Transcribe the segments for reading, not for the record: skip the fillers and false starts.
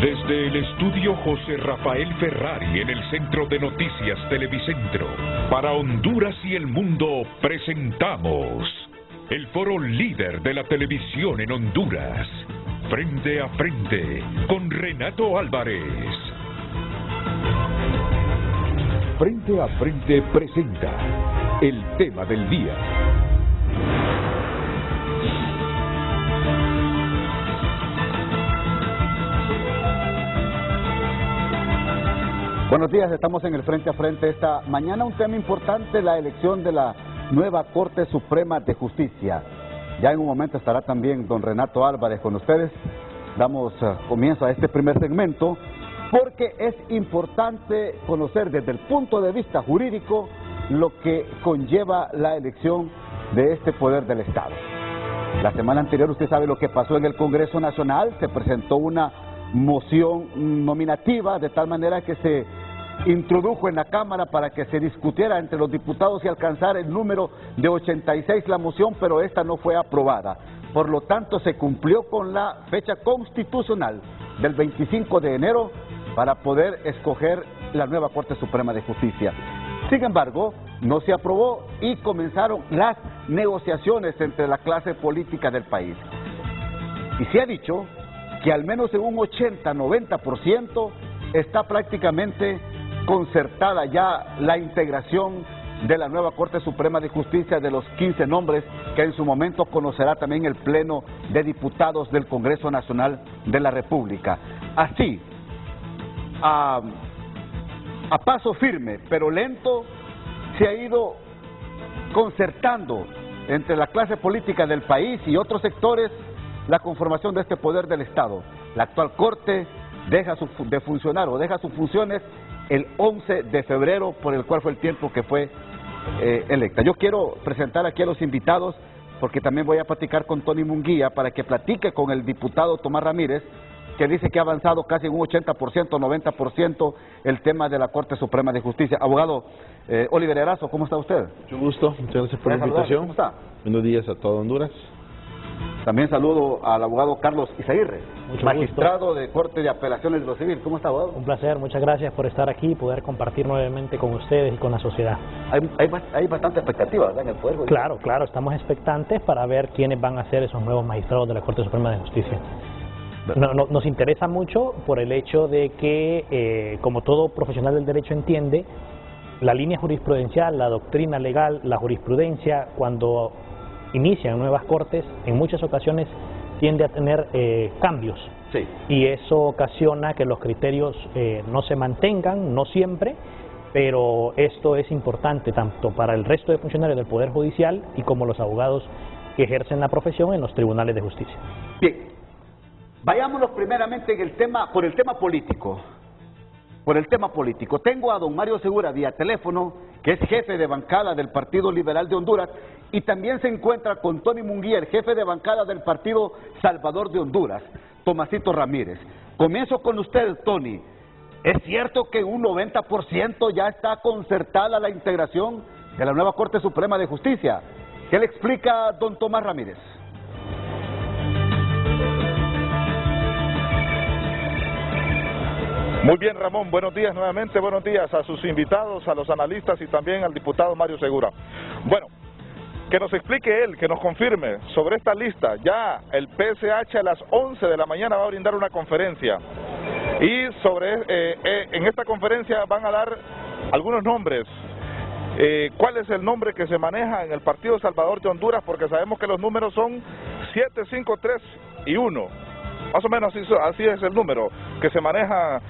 Desde el estudio José Rafael Ferrari en el Centro de Noticias Televicentro, para Honduras y el mundo presentamos el foro líder de la televisión en Honduras, Frente a Frente con Renato Álvarez. Frente a Frente presenta el tema del día. Buenos días, estamos en el Frente a Frente esta mañana. Un tema importante, la elección de la nueva Corte Suprema de Justicia. Ya en un momento estará también don Renato Álvarez con ustedes. Damos comienzo a este primer segmento porque es importante conocer desde el punto de vista jurídico lo que conlleva la elección de este poder del Estado. La semana anterior usted sabe lo que pasó en el Congreso Nacional, se presentó una moción nominativa de tal manera que se introdujo en la Cámara para que se discutiera entre los diputados y alcanzar el número de 86 la moción, pero esta no fue aprobada. Por lo tanto, se cumplió con la fecha constitucional del 25 de enero para poder escoger la nueva Corte Suprema de Justicia. Sin embargo, no se aprobó y comenzaron las negociaciones entre la clase política del país. Y se ha dicho que al menos en un 80-90% está prácticamente concertada ya la integración de la nueva Corte Suprema de Justicia, de los 15 nombres que en su momento conocerá también el Pleno de Diputados del Congreso Nacional de la República. Así, a paso firme pero lento, se ha ido concertando entre la clase política del país y otros sectores la conformación de este poder del Estado. La actual Corte deja de funcionar o deja sus funciones el 11 de febrero, por el cual fue el tiempo que fue electa. Yo quiero presentar aquí a los invitados, porque también voy a platicar con Tony Munguía para que platique con el diputado Tomás Ramírez, que dice que ha avanzado casi en un 80%, 90% el tema de la Corte Suprema de Justicia. Abogado Oliver Erazo, ¿cómo está usted? Mucho gusto, muchas gracias por la invitación. ¿Cómo está? Buenos días a todo Honduras. También saludo al abogado Carlos Izaguirre, magistrado gusto. de Corte de Apelaciones de lo Civil. ¿Cómo está, abogado? Un placer, muchas gracias por estar aquí y poder compartir nuevamente con ustedes y con la sociedad. Hay bastante expectativa, ¿verdad?, en el Poder Judicial. Claro, estamos expectantes para ver quiénes van a ser esos nuevos magistrados de la Corte Suprema de Justicia. Nos interesa mucho por el hecho de que, como todo profesional del derecho entiende, la línea jurisprudencial, la doctrina legal, la jurisprudencia, cuando inician nuevas cortes, en muchas ocasiones tiende a tener cambios. Sí. Y eso ocasiona que los criterios no se mantengan, no siempre, pero esto es importante tanto para el resto de funcionarios del Poder Judicial y como los abogados que ejercen la profesión en los tribunales de justicia. Bien, vayámonos primeramente por el tema político. Tengo a don Mario Segura vía teléfono, que es jefe de bancada del Partido Liberal de Honduras, y también se encuentra con Tony Munguía, el jefe de bancada del Partido Salvador de Honduras, Tomasito Ramírez. Comienzo con usted, Tony. ¿Es cierto que un 90% ya está concertada la integración de la nueva Corte Suprema de Justicia? ¿Qué le explica don Tomás Ramírez? Muy bien, Ramón, buenos días nuevamente, buenos días a sus invitados, a los analistas y también al diputado Mario Segura. Bueno, que nos explique él, que nos confirme sobre esta lista. Ya el PSH a las 11 de la mañana va a brindar una conferencia y en esta conferencia van a dar algunos nombres. ¿Cuál es el nombre que se maneja en el Partido Salvador de Honduras? Porque sabemos que los números son 7, 5, 3 y 1. Más o menos así es el número que se maneja.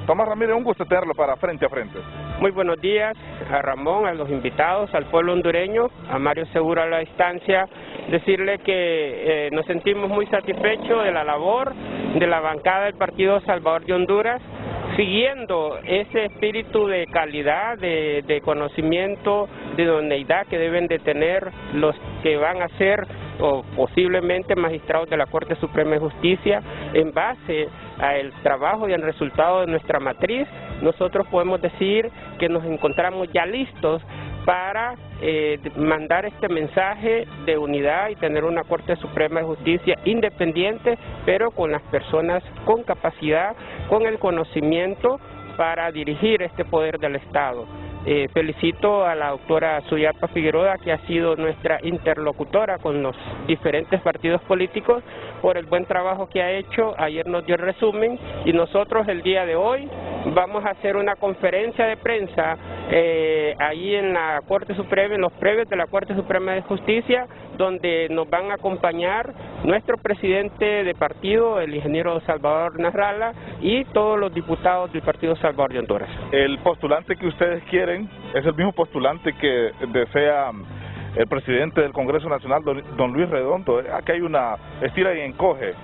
Tomás Ramírez, un gusto tenerlo para Frente a Frente. Muy buenos días a Ramón, a los invitados, al pueblo hondureño, a Mario Segura a la distancia. Decirle que nos sentimos muy satisfechos de la labor de la bancada del Partido Salvador de Honduras, siguiendo ese espíritu de calidad, de conocimiento, de idoneidad que deben de tener los que van a ser o posiblemente magistrados de la Corte Suprema de Justicia. En base al trabajo y al resultado de nuestra matriz, nosotros podemos decir que nos encontramos ya listos para mandar este mensaje de unidad y tener una Corte Suprema de Justicia independiente, pero con las personas con capacidad, con el conocimiento para dirigir este poder del Estado. Felicito a la doctora Suyapa Figueroa, que ha sido nuestra interlocutora con los diferentes partidos políticos, por el buen trabajo que ha hecho. Ayer nos dio el resumen y nosotros el día de hoy vamos a hacer una conferencia de prensa ahí en la Corte Suprema, en los previos de la Corte Suprema de Justicia, donde nos van a acompañar nuestro presidente de partido, el ingeniero Salvador Nasralla, y todos los diputados del Partido Salvador de Honduras. El postulante que ustedes quieren es el mismo postulante que desea el presidente del Congreso Nacional, don Luis Redondo. Aquí hay una estira y encoge.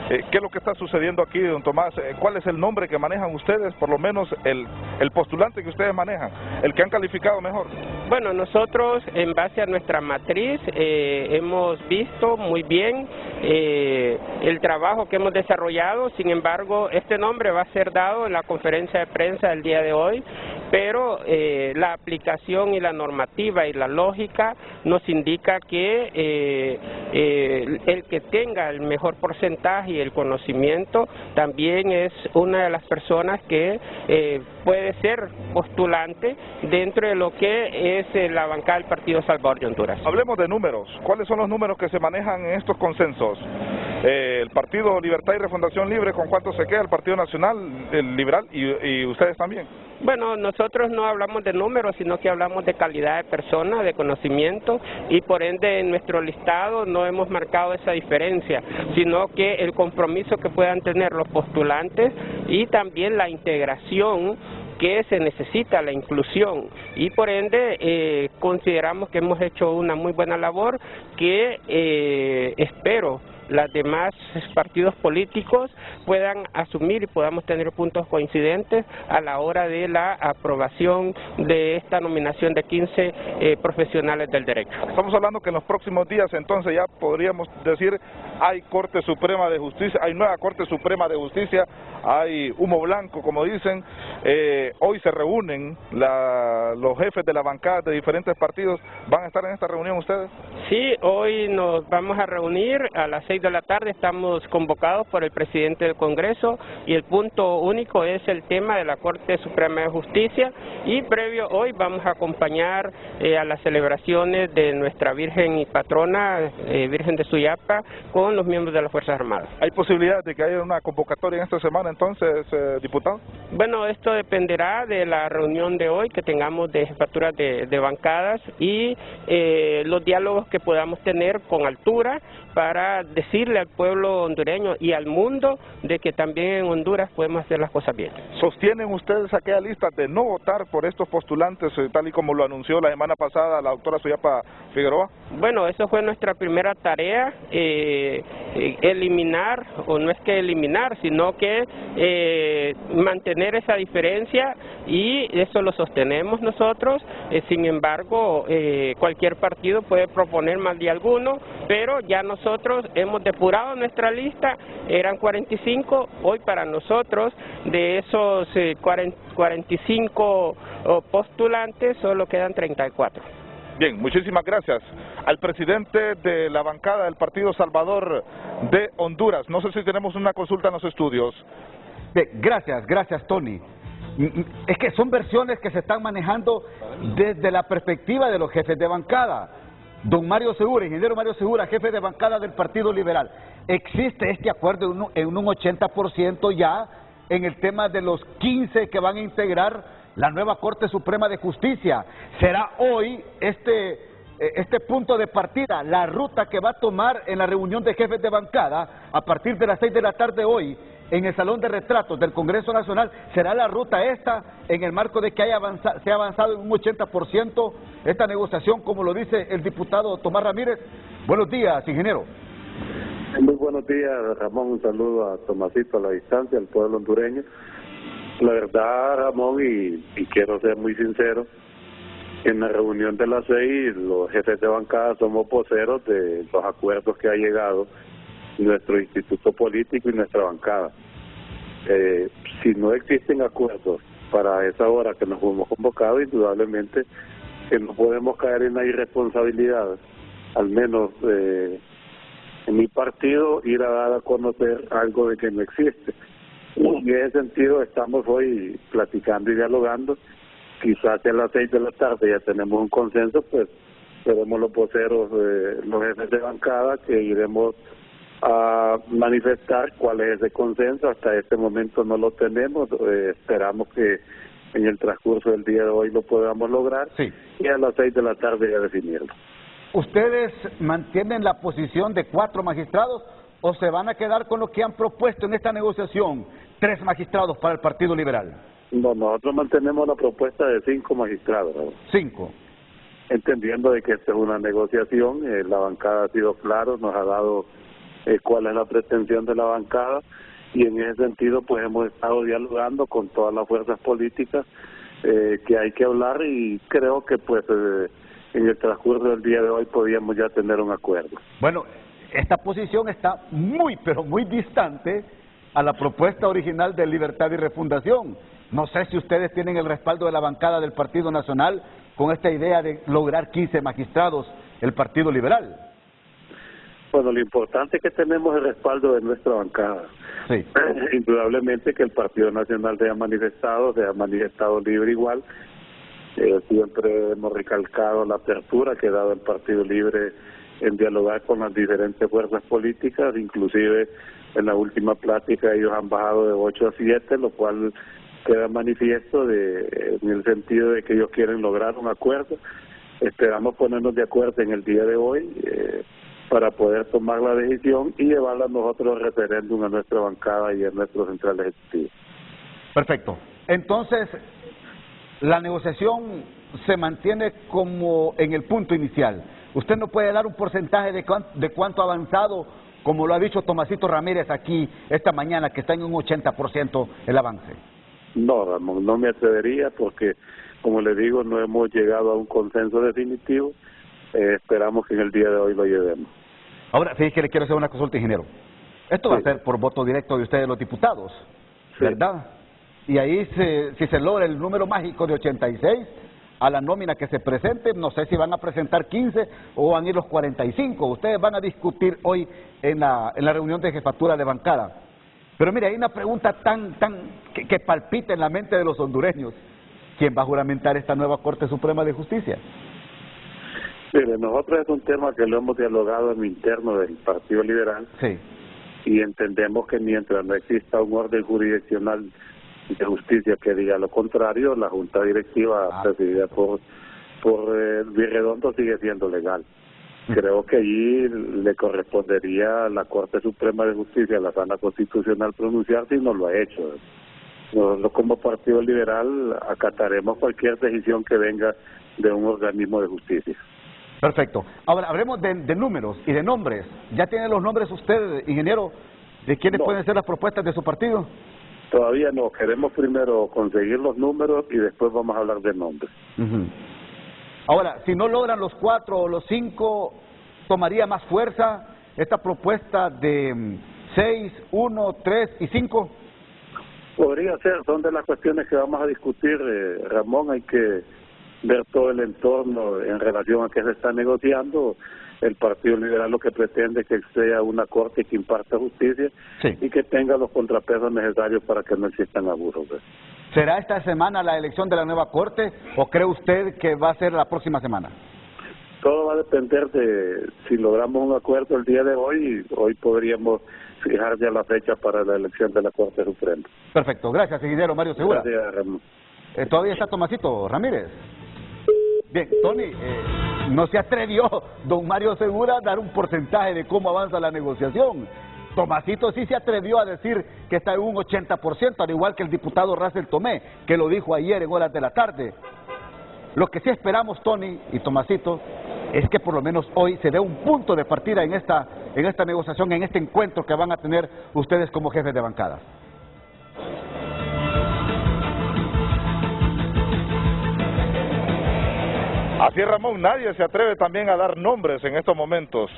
¿Qué es lo que está sucediendo aquí, don Tomás? ¿Cuál es el nombre que manejan ustedes, por lo menos el postulante que ustedes manejan, el que han calificado mejor? Bueno, nosotros en base a nuestra matriz hemos visto muy bien el trabajo que hemos desarrollado. Sin embargo, este nombre va a ser dado en la conferencia de prensa del día de hoy, pero la aplicación y la normativa y la lógica nos indica que el que tenga el mejor porcentaje y el conocimiento también es una de las personas que puede ser postulante dentro de lo que es la bancada del Partido Salvador de Honduras. Hablemos de números. ¿Cuáles son los números que se manejan en estos consensos? El Partido Libertad y Refundación Libre, ¿con cuánto se queda? El Partido Nacional, el Liberal y ustedes también. Bueno, nosotros no hablamos de números, sino que hablamos de calidad de persona, de conocimiento, y por ende en nuestro listado no hemos marcado esa diferencia, sino que el compromiso que puedan tener los postulantes y también la integración que se necesita, la inclusión, y por ende consideramos que hemos hecho una muy buena labor que espero los demás partidos políticos puedan asumir y podamos tener puntos coincidentes a la hora de la aprobación de esta nominación de 15 profesionales del derecho. Estamos hablando que en los próximos días entonces ya podríamos decir hay Corte Suprema de Justicia, hay nueva Corte Suprema de Justicia, hay humo blanco como dicen. Hoy se reúnen los jefes de la bancada de diferentes partidos. ¿Van a estar en esta reunión ustedes? Sí, hoy nos vamos a reunir a las 6 de la tarde, estamos convocados por el presidente del Congreso y el punto único es el tema de la Corte Suprema de Justicia, y previo hoy vamos a acompañar a las celebraciones de nuestra Virgen y Patrona, Virgen de Suyapa, con los miembros de las Fuerzas Armadas. ¿Hay posibilidad de que haya una convocatoria en esta semana entonces, diputado? Bueno, esto dependerá de la reunión de hoy que tengamos de jefaturas de bancadas y los diálogos que podamos tener con altura para decirle al pueblo hondureño y al mundo de que también en Honduras podemos hacer las cosas bien. ¿Sostienen ustedes aquella lista de no votar por estos postulantes tal y como lo anunció la semana pasada la doctora Suyapa Figueroa? Bueno, eso fue nuestra primera tarea, eliminar, o no es que eliminar, sino que mantener esa diferencia, y eso lo sostenemos nosotros. Sin embargo, cualquier partido puede proponer más de alguno, pero ya nosotros hemos depurado nuestra lista, eran 45, hoy para nosotros de esos 45 postulantes solo quedan 34. Bien, muchísimas gracias al presidente de la bancada del Partido Salvador de Honduras. No sé si tenemos una consulta en los estudios. Bien, gracias Tony. Es que son versiones que se están manejando desde la perspectiva de los jefes de bancada. Don Mario Segura, ingeniero Mario Segura, jefe de bancada del Partido Liberal, ¿existe este acuerdo en un 80% ya en el tema de los 15 que van a integrar la nueva Corte Suprema de Justicia? ¿Será hoy este punto de partida, la ruta que va a tomar en la reunión de jefes de bancada a partir de las 6 de la tarde hoy en el Salón de Retratos del Congreso Nacional? ¿Será la ruta esta en el marco de que se ha avanzado en un 80% esta negociación, como lo dice el diputado Tomás Ramírez? Buenos días, ingeniero. Muy buenos días, Ramón. Un saludo a Tomasito a la distancia, al pueblo hondureño. La verdad, Ramón, y quiero ser muy sincero, en la reunión de las 6, los jefes de bancada somos voceros de los acuerdos que ha llegado nuestro instituto político y nuestra bancada. Si no existen acuerdos para esa hora que nos hemos convocado, indudablemente que no podemos caer en la irresponsabilidad, al menos en mi partido, ir a dar a conocer algo de que no existe. En ese sentido estamos hoy platicando y dialogando. Quizás a las 6 de la tarde ya tenemos un consenso, pues seremos los voceros, los jefes de bancada, que iremos a manifestar cuál es ese consenso. Hasta este momento no lo tenemos, esperamos que en el transcurso del día de hoy lo podamos lograr, Sí. y a las 6 de la tarde ya definirlo. ¿Ustedes mantienen la posición de 4 magistrados o se van a quedar con lo que han propuesto en esta negociación, 3 magistrados para el Partido Liberal? No, nosotros mantenemos la propuesta de 5 magistrados, ¿no? 5. Entendiendo de que esta es una negociación, la bancada ha sido claro, nos ha dado cuál es la pretensión de la bancada, y en ese sentido pues hemos estado dialogando con todas las fuerzas políticas que hay que hablar, y creo que pues en el transcurso del día de hoy podíamos ya tener un acuerdo. Bueno, esta posición está muy, pero muy distante a la propuesta original de Libertad y Refundación. No sé si ustedes tienen el respaldo de la bancada del Partido Nacional con esta idea de lograr 15 magistrados, el Partido Liberal. Bueno, lo importante es que tenemos el respaldo de nuestra bancada. Sí. Indudablemente que el Partido Nacional se ha manifestado libre igual. Siempre hemos recalcado la apertura que ha dado el Partido Libre en dialogar con las diferentes fuerzas políticas, inclusive en la última plática ellos han bajado de 8 a 7, lo cual queda manifiesto en el sentido de que ellos quieren lograr un acuerdo. Esperamos ponernos de acuerdo en el día de hoy para poder tomar la decisión y llevarla nosotros al referéndum a nuestra bancada y a nuestro central ejecutivo. Perfecto. Entonces, la negociación se mantiene como en el punto inicial. ¿Usted no puede dar un porcentaje de cuánto ha avanzado, como lo ha dicho Tomasito Ramírez aquí esta mañana, que está en un 80% el avance? No, Ramón, no me atrevería porque, como le digo, no hemos llegado a un consenso definitivo. Esperamos que en el día de hoy lo llevemos. Ahora, sí, que le quiero hacer una consulta, ingeniero. Esto va a ser por voto directo de ustedes los diputados, ¿verdad? Y ahí, si se logra el número mágico de 86, a la nómina que se presente, no sé si van a presentar 15 o van a ir los 45. Ustedes van a discutir hoy en la reunión de jefatura de bancada. Pero mire, hay una pregunta que palpita en la mente de los hondureños. ¿Quién va a juramentar esta nueva Corte Suprema de Justicia? Mire, nosotros es un tema que lo hemos dialogado en lo interno del Partido Liberal. Sí. Y entendemos que mientras no exista un orden jurisdiccional de justicia que diga lo contrario, la Junta Directiva presidida por Luis Redondo sigue siendo legal. Creo que allí le correspondería a la Corte Suprema de Justicia, a la Sala Constitucional, pronunciarse, y no lo ha hecho. Nosotros como Partido Liberal acataremos cualquier decisión que venga de un organismo de justicia. Perfecto. Ahora, hablemos de números y de nombres. ¿Ya tienen los nombres usted, ingeniero, de quiénes pueden ser las propuestas de su partido? Todavía no. Queremos primero conseguir los números y después vamos a hablar de nombres. Ahora, si no logran los 4 o los 5, ¿tomaría más fuerza esta propuesta de 6, 1, 3 y 5? Podría ser. Son de las cuestiones que vamos a discutir, Ramón. Hay que ver todo el entorno en relación a qué se está negociando. El Partido Liberal lo que pretende es que sea una corte que imparta justicia y que tenga los contrapesos necesarios para que no existan abusos. ¿Será esta semana la elección de la nueva corte o cree usted que va a ser la próxima semana? Todo va a depender de si logramos un acuerdo el día de hoy. Hoy podríamos fijar ya la fecha para la elección de la Corte Suprema. Perfecto. Gracias, ingeniero Mario Segura. Gracias, Ramón. ¿Todavía está Tomasito Ramírez? Bien, Tony, no se atrevió don Mario Segura a dar un porcentaje de cómo avanza la negociación. Tomasito sí se atrevió a decir que está en un 80%, al igual que el diputado Russell Tomé, que lo dijo ayer en horas de la tarde. Lo que sí esperamos, Tony y Tomasito, es que por lo menos hoy se dé un punto de partida en esta negociación, en este encuentro que van a tener ustedes como jefes de bancada. Así es, Ramón, nadie se atreve también a dar nombres en estos momentos.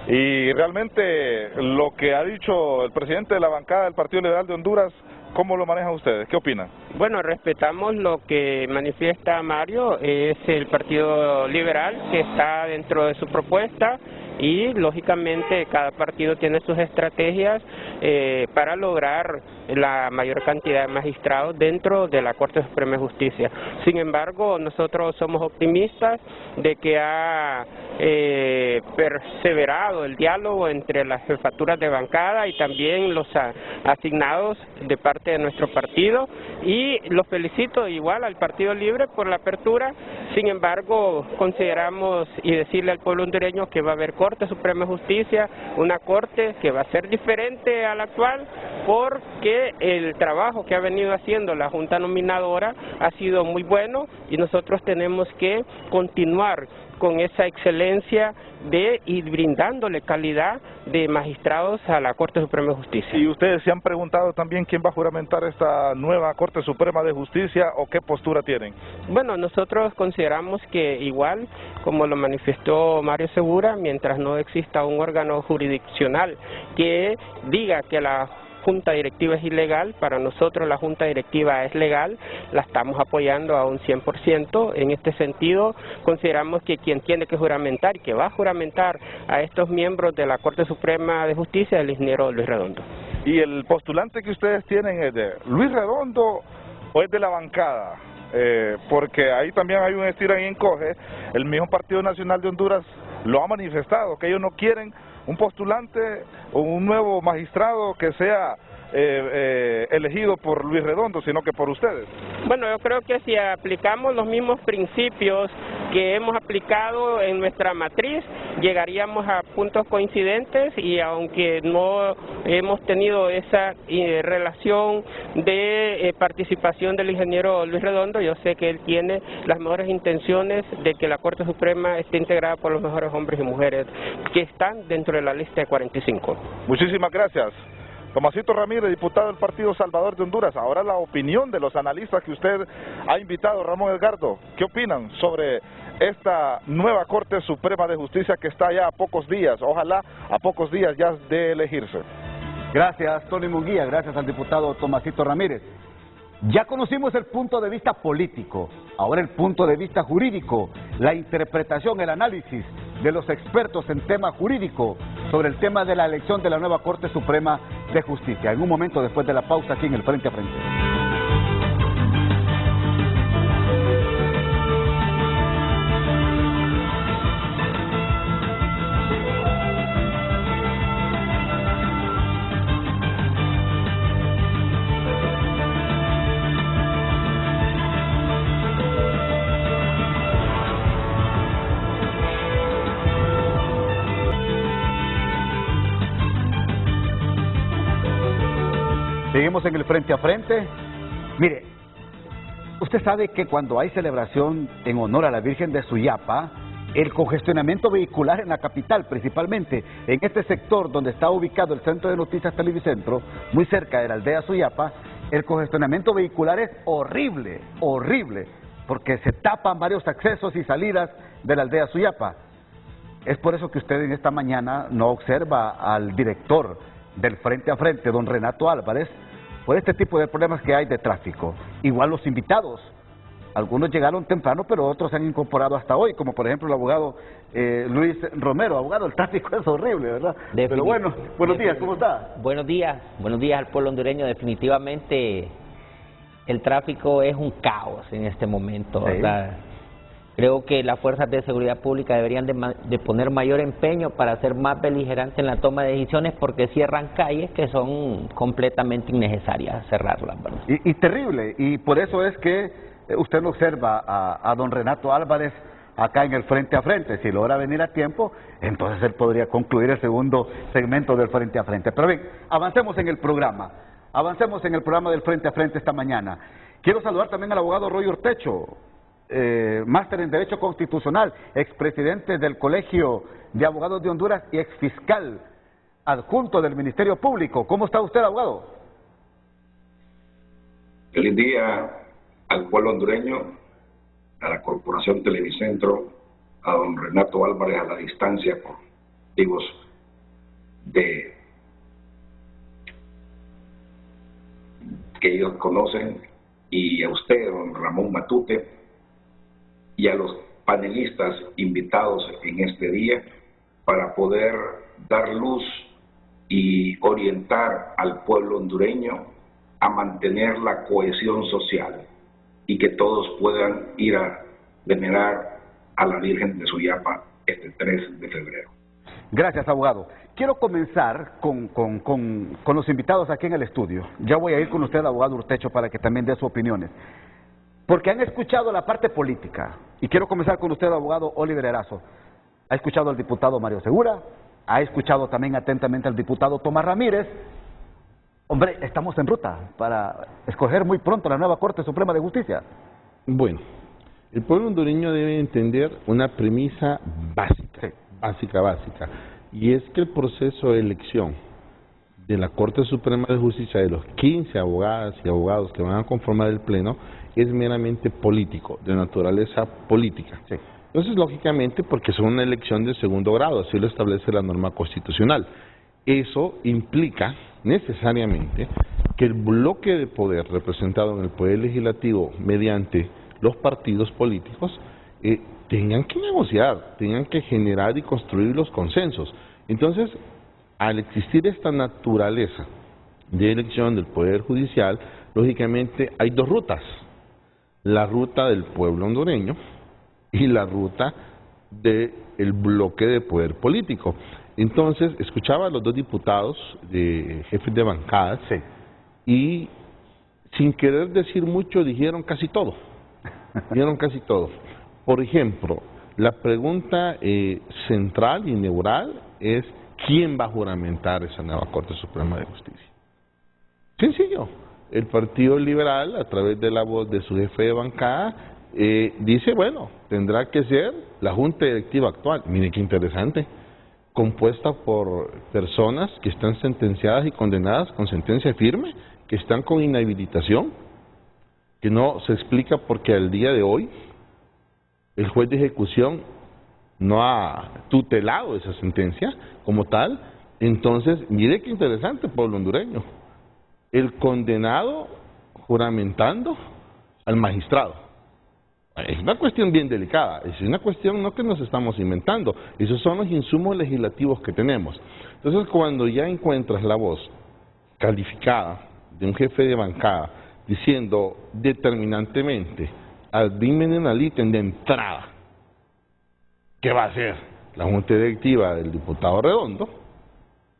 Y realmente lo que ha dicho el presidente de la bancada del Partido Liberal de Honduras ¿cómo lo manejan ustedes? ¿Qué opinan? Bueno, respetamos lo que manifiesta Mario, es el Partido Liberal que está dentro de su propuesta y lógicamente cada partido tiene sus estrategias para lograr la mayor cantidad de magistrados dentro de la Corte Suprema de Justicia. Sin embargo, nosotros somos optimistas de que ha perseverado el diálogo entre las jefaturas de bancada y también los asignados de parte de nuestro partido, y los felicito igual al Partido Libre por la apertura. Sin embargo, consideramos y decirle al pueblo hondureño que va a haber Corte Suprema de Justicia, una corte que va a ser diferente a la actual, porque el trabajo que ha venido haciendo la Junta Nominadora ha sido muy bueno y nosotros tenemos que continuar con esa excelencia y brindándole calidad de magistrados a la Corte Suprema de Justicia. ¿Y ustedes se han preguntado también quién va a juramentar esta nueva Corte Suprema de Justicia o qué postura tienen? Bueno, nosotros consideramos que igual, como lo manifestó Mario Segura, mientras no exista un órgano jurisdiccional que diga que la Junta Directiva es ilegal, para nosotros la Junta Directiva es legal, la estamos apoyando a un 100%. En este sentido, consideramos que quien tiene que juramentar, que va a juramentar a estos miembros de la Corte Suprema de Justicia, es el ingeniero Luis Redondo. ¿Y el postulante que ustedes tienen es de Luis Redondo o es de la bancada? Porque ahí también hay un estira y encoge. El mismo Partido Nacional de Honduras lo ha manifestado, que ellos no quieren un postulante o un nuevo magistrado que sea elegido por Luis Redondo, sino que por ustedes. Bueno, yo creo que si aplicamos los mismos principios que hemos aplicado en nuestra matriz, llegaríamos a puntos coincidentes, y aunque no hemos tenido esa relación de participación del ingeniero Luis Redondo, yo sé que él tiene las mejores intenciones de que la Corte Suprema esté integrada por los mejores hombres y mujeres que están dentro de la lista de 45. Muchísimas gracias. Tomasito Ramírez, diputado del Partido Salvador de Honduras. Ahora la opinión de los analistas que usted ha invitado, Ramón Edgardo. ¿Qué opinan sobre esta nueva Corte Suprema de Justicia que está ya a pocos días, ojalá a pocos días ya de elegirse? Gracias, Tony Munguía, gracias al diputado Tomasito Ramírez. Ya conocimos el punto de vista político, ahora el punto de vista jurídico, la interpretación, el análisis de los expertos en tema jurídico sobre el tema de la elección de la nueva Corte Suprema de Justicia. En un momento después de la pausa aquí en el Frente a Frente. Seguimos en el Frente a Frente. Mire, usted sabe que cuando hay celebración en honor a la Virgen de Suyapa, el congestionamiento vehicular en la capital, principalmente en este sector donde está ubicado el Centro de Noticias Televicentro, muy cerca de la aldea Suyapa, el congestionamiento vehicular es horrible, horrible, porque se tapan varios accesos y salidas de la aldea Suyapa. Es por eso que usted en esta mañana no observa al director del Frente a Frente, don Renato Álvarez, por este tipo de problemas que hay de tráfico. Igual los invitados, algunos llegaron temprano, pero otros se han incorporado hasta hoy, como por ejemplo el abogado Luis Romero. Abogado, el tráfico es horrible, ¿verdad? Pero bueno, buenos días, ¿cómo está? Buenos días al pueblo hondureño. Definitivamente el tráfico es un caos en este momento, ¿verdad? Sí. Creo que las fuerzas de seguridad pública deberían de poner mayor empeño para ser más beligerantes en la toma de decisiones, porque cierran calles que son completamente innecesarias cerrarlas, ¿verdad? Y terrible, y por eso es que usted lo observa a don Renato Álvarez acá en el Frente a Frente. Si logra venir a tiempo, entonces él podría concluir el segundo segmento del Frente a Frente. Pero bien, avancemos en el programa del Frente a Frente esta mañana. Quiero saludar también al abogado Roy Ortecho, máster en Derecho Constitucional, expresidente del Colegio de Abogados de Honduras y exfiscal adjunto del Ministerio Público. ¿Cómo está usted, abogado? Feliz día al pueblo hondureño, a la Corporación Televicentro, a don Renato Álvarez a la distancia por motivos de que ellos conocen, y a usted, don Ramón Matute, y a los panelistas invitados en este día, para poder dar luz y orientar al pueblo hondureño a mantener la cohesión social y que todos puedan ir a venerar a la Virgen de Suyapa este 3 de febrero. Gracias, abogado. Quiero comenzar con los invitados aquí en el estudio. Ya voy a ir con usted, abogado Urtecho, para que también dé sus opiniones. Porque han escuchado la parte política. Y quiero comenzar con usted, abogado Oliver Erazo. Ha escuchado al diputado Mario Segura, ha escuchado también atentamente al diputado Tomás Ramírez. Hombre, estamos en ruta para escoger muy pronto la nueva Corte Suprema de Justicia. Bueno, el pueblo hondureño debe entender una premisa básica, básica, y es que el proceso de elección de la Corte Suprema de Justicia, de los 15 abogadas y abogados que van a conformar el Pleno, es meramente político, de naturaleza política. Sí. Entonces, lógicamente, porque son una elección de segundo grado, así lo establece la norma constitucional. Eso implica necesariamente que el bloque de poder representado en el Poder Legislativo mediante los partidos políticos tengan que negociar, tengan que generar y construir los consensos. Entonces, al existir esta naturaleza de elección del Poder Judicial, lógicamente hay dos rutas: la ruta del pueblo hondureño y la ruta del bloque de poder político. Entonces, escuchaba a los dos diputados, jefes de bancadas, y sin querer decir mucho dijeron casi todo. Por ejemplo, la pregunta central y neural es: ¿quién va a juramentar esa nueva Corte Suprema de Justicia? Sencillo. El Partido Liberal, a través de la voz de su jefe de bancada, dice, bueno, tendrá que ser la Junta Directiva actual. Mire qué interesante, compuesta por personas que están sentenciadas y condenadas con sentencia firme, que están con inhabilitación, que no se explica porque al día de hoy el juez de ejecución no ha tutelado esa sentencia como tal. Entonces, mire qué interesante, pueblo hondureño. El condenado juramentando al magistrado. Es una cuestión bien delicada, es una cuestión no que nos estamos inventando, esos son los insumos legislativos que tenemos. Entonces, cuando ya encuentras la voz calificada de un jefe de bancada diciendo determinantemente al Bimen en Aliten de entrada ¿qué va a hacer la Junta Directiva del diputado Redondo?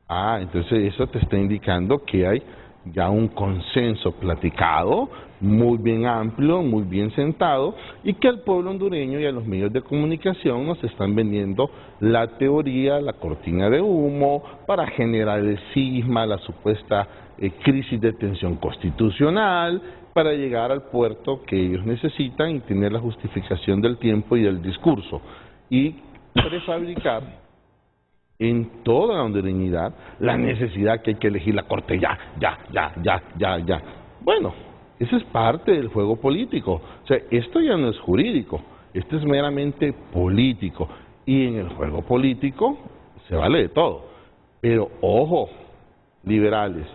Entonces eso te está indicando que hay ya un consenso platicado, muy bien amplio, muy bien sentado, y que al pueblo hondureño y a los medios de comunicación nos están vendiendo la teoría, la cortina de humo, para generar el cisma, la supuesta crisis de tensión constitucional, para llegar al puerto que ellos necesitan y tener la justificación del tiempo y del discurso, y prefabricar en toda la hondureñidad la necesidad que hay que elegir la Corte ya. Bueno, eso es parte del juego político. O sea, esto ya no es jurídico, esto es meramente político. Y en el juego político se vale de todo. Pero ojo, liberales,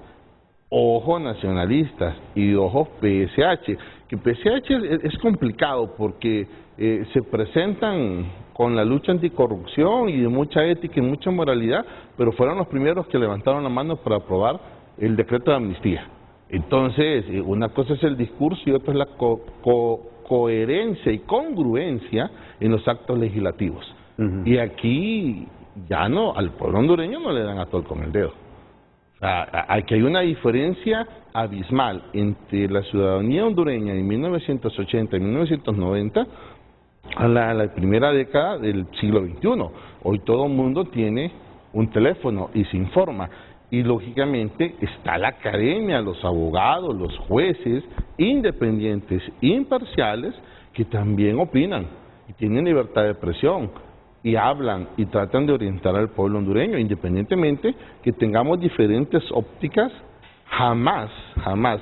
ojo, nacionalistas y ojo, PSH. Que PSH es complicado porque se presentan con la lucha anticorrupción y de mucha ética y mucha moralidad, pero fueron los primeros que levantaron la mano para aprobar el decreto de amnistía. Entonces, una cosa es el discurso y otra es la coherencia y congruencia en los actos legislativos. Y aquí ya no, al pueblo hondureño no le dan atol con el dedo. O sea, aquí hay una diferencia abismal entre la ciudadanía hondureña en 1980 y 1990 a la primera década del siglo XXI. Hoy todo el mundo tiene un teléfono y se informa. Y lógicamente está la academia, los abogados, los jueces, independientes, imparciales, que también opinan y tienen libertad de expresión y hablan y tratan de orientar al pueblo hondureño, independientemente que tengamos diferentes ópticas. Jamás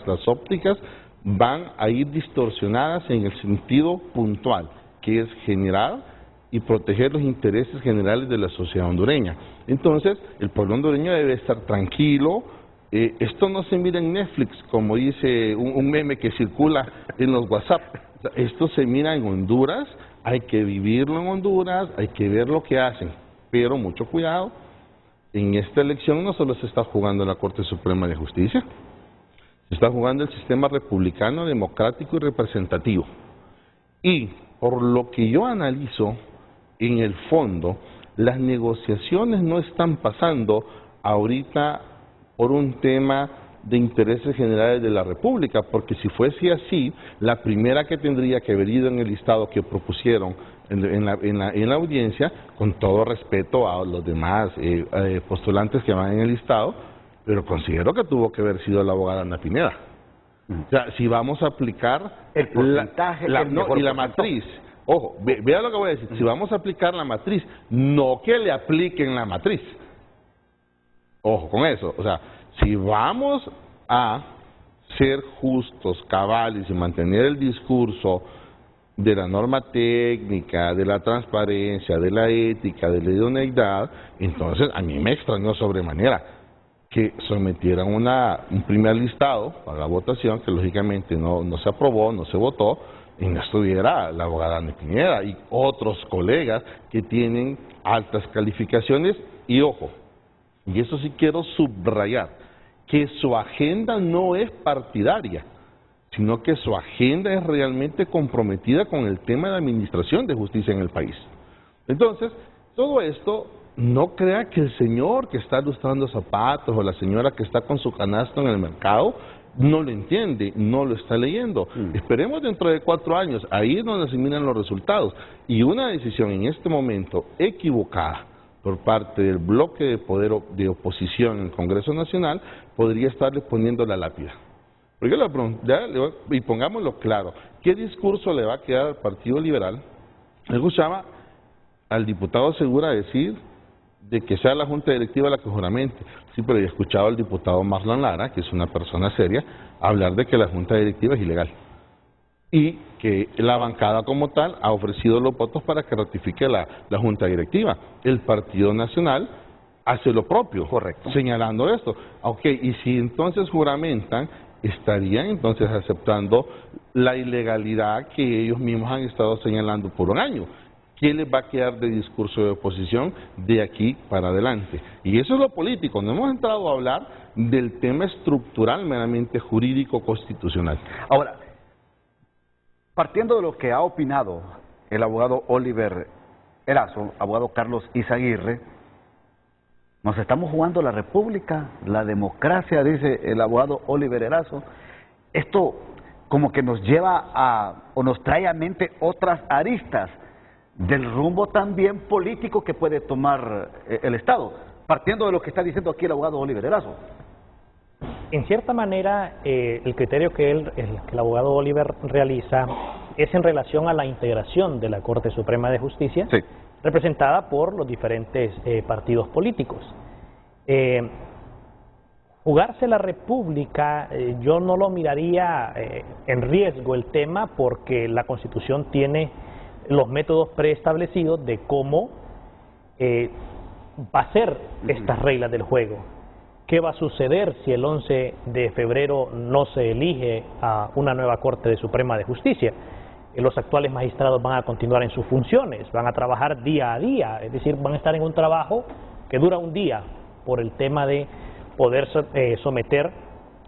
las ópticas van a ir distorsionadas en el sentido puntual, que es generar y proteger los intereses generales de la sociedad hondureña. Entonces, el pueblo hondureño debe estar tranquilo, esto no se mira en Netflix, como dice un meme que circula en los WhatsApp. O sea, esto se mira en Honduras, hay que vivirlo en Honduras, hay que ver lo que hacen. Pero mucho cuidado, en esta elección no solo se está jugando la Corte Suprema de Justicia, se está jugando el sistema republicano, democrático y representativo. Y por lo que yo analizo, en el fondo, las negociaciones no están pasando ahorita por un tema de intereses generales de la República, porque si fuese así, la primera que tendría que haber ido en el listado que propusieron en la audiencia, con todo respeto a los demás postulantes que van en el listado, pero considero que tuvo que haber sido la abogada Ana Pineda. O sea, si vamos a aplicar el porcentaje y la matriz, ojo, vea lo que voy a decir, si vamos a aplicar la matriz, no que le apliquen la matriz. Ojo con eso, o sea, si vamos a ser justos, cabales y mantener el discurso de la norma técnica, de la transparencia, de la ética, de la idoneidad, entonces a mí me extrañó sobremanera que sometieran un primer listado para la votación, que lógicamente no se aprobó, no se votó, y no estuviera la abogada Ana Pineda y otros colegas que tienen altas calificaciones, y ojo, y eso sí quiero subrayar, que su agenda no es partidaria, sino que su agenda es realmente comprometida con el tema de la administración de justicia en el país. Entonces, todo esto, no crea que el señor que está lustrando zapatos o la señora que está con su canasto en el mercado no lo entiende, no lo está leyendo. Esperemos dentro de 4 años, ahí es donde se miran los resultados. Y una decisión en este momento equivocada por parte del bloque de poder de oposición en el Congreso Nacional podría estarle poniendo la lápida. Porque yo le pregunto, y pongámoslo claro, ¿qué discurso le va a quedar al Partido Liberal? Él escuchaba al diputado Segura decir de que sea la Junta Directiva la que juramente. Sí, pero he escuchado al diputado Marlon Lara, que es una persona seria, hablar de que la Junta Directiva es ilegal. Y que la bancada como tal ha ofrecido los votos para que ratifique la Junta Directiva. El Partido Nacional hace lo propio, correcto, señalando esto. Ok, y si entonces juramentan, estarían entonces aceptando la ilegalidad que ellos mismos han estado señalando por un año. ¿Qué les va a quedar de discurso de oposición de aquí para adelante? Y eso es lo político. No hemos entrado a hablar del tema estructural meramente jurídico constitucional. Ahora, partiendo de lo que ha opinado el abogado Oliver Erazo, abogado Carlos Izaguirre, nos estamos jugando la república, la democracia, dice el abogado Oliver Erazo. Esto como que nos lleva o nos trae a mente otras aristas del rumbo también político que puede tomar el Estado, partiendo de lo que está diciendo aquí el abogado Oliver Erazo. En cierta manera, el criterio que el abogado Oliver realiza es en relación a la integración de la Corte Suprema de Justicia, sí, representada por los diferentes partidos políticos. Jugarse la república, yo no lo miraría en riesgo el tema, porque la Constitución tiene los métodos preestablecidos de cómo va a ser estas reglas del juego. ¿Qué va a suceder si el 11 de febrero no se elige a una nueva Corte Suprema de Justicia? Los actuales magistrados van a continuar en sus funciones, van a trabajar día a día, es decir, van a estar en un trabajo que dura un día por el tema de poder someter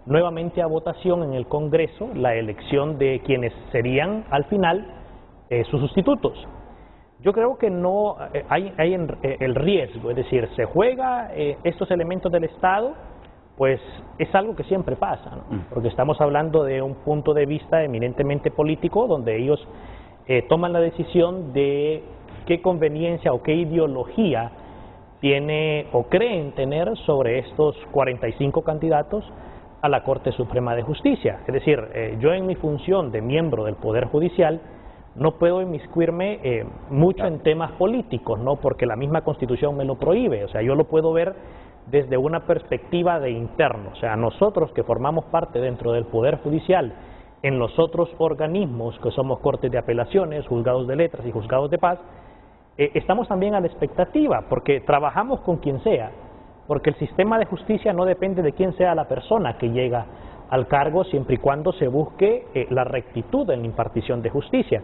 nuevamente a votación en el Congreso la elección de quienes serían al final sus sustitutos. Yo creo que no hay el riesgo, es decir, se juega estos elementos del Estado, pues es algo que siempre pasa, ¿no? Porque estamos hablando de un punto de vista eminentemente político, donde ellos toman la decisión de qué conveniencia o qué ideología tiene o creen tener sobre estos 45 candidatos a la Corte Suprema de Justicia. Es decir, yo en mi función de miembro del Poder Judicial no puedo inmiscuirme mucho en temas políticos, ¿no? Porque la misma Constitución me lo prohíbe. O sea, yo lo puedo ver desde una perspectiva de interno. O sea, nosotros que formamos parte dentro del Poder Judicial, en los otros organismos que somos Cortes de Apelaciones, Juzgados de Letras y Juzgados de Paz, estamos también a la expectativa, porque trabajamos con quien sea, porque el sistema de justicia no depende de quién sea la persona que llega al cargo, siempre y cuando se busque la rectitud en la impartición de justicia.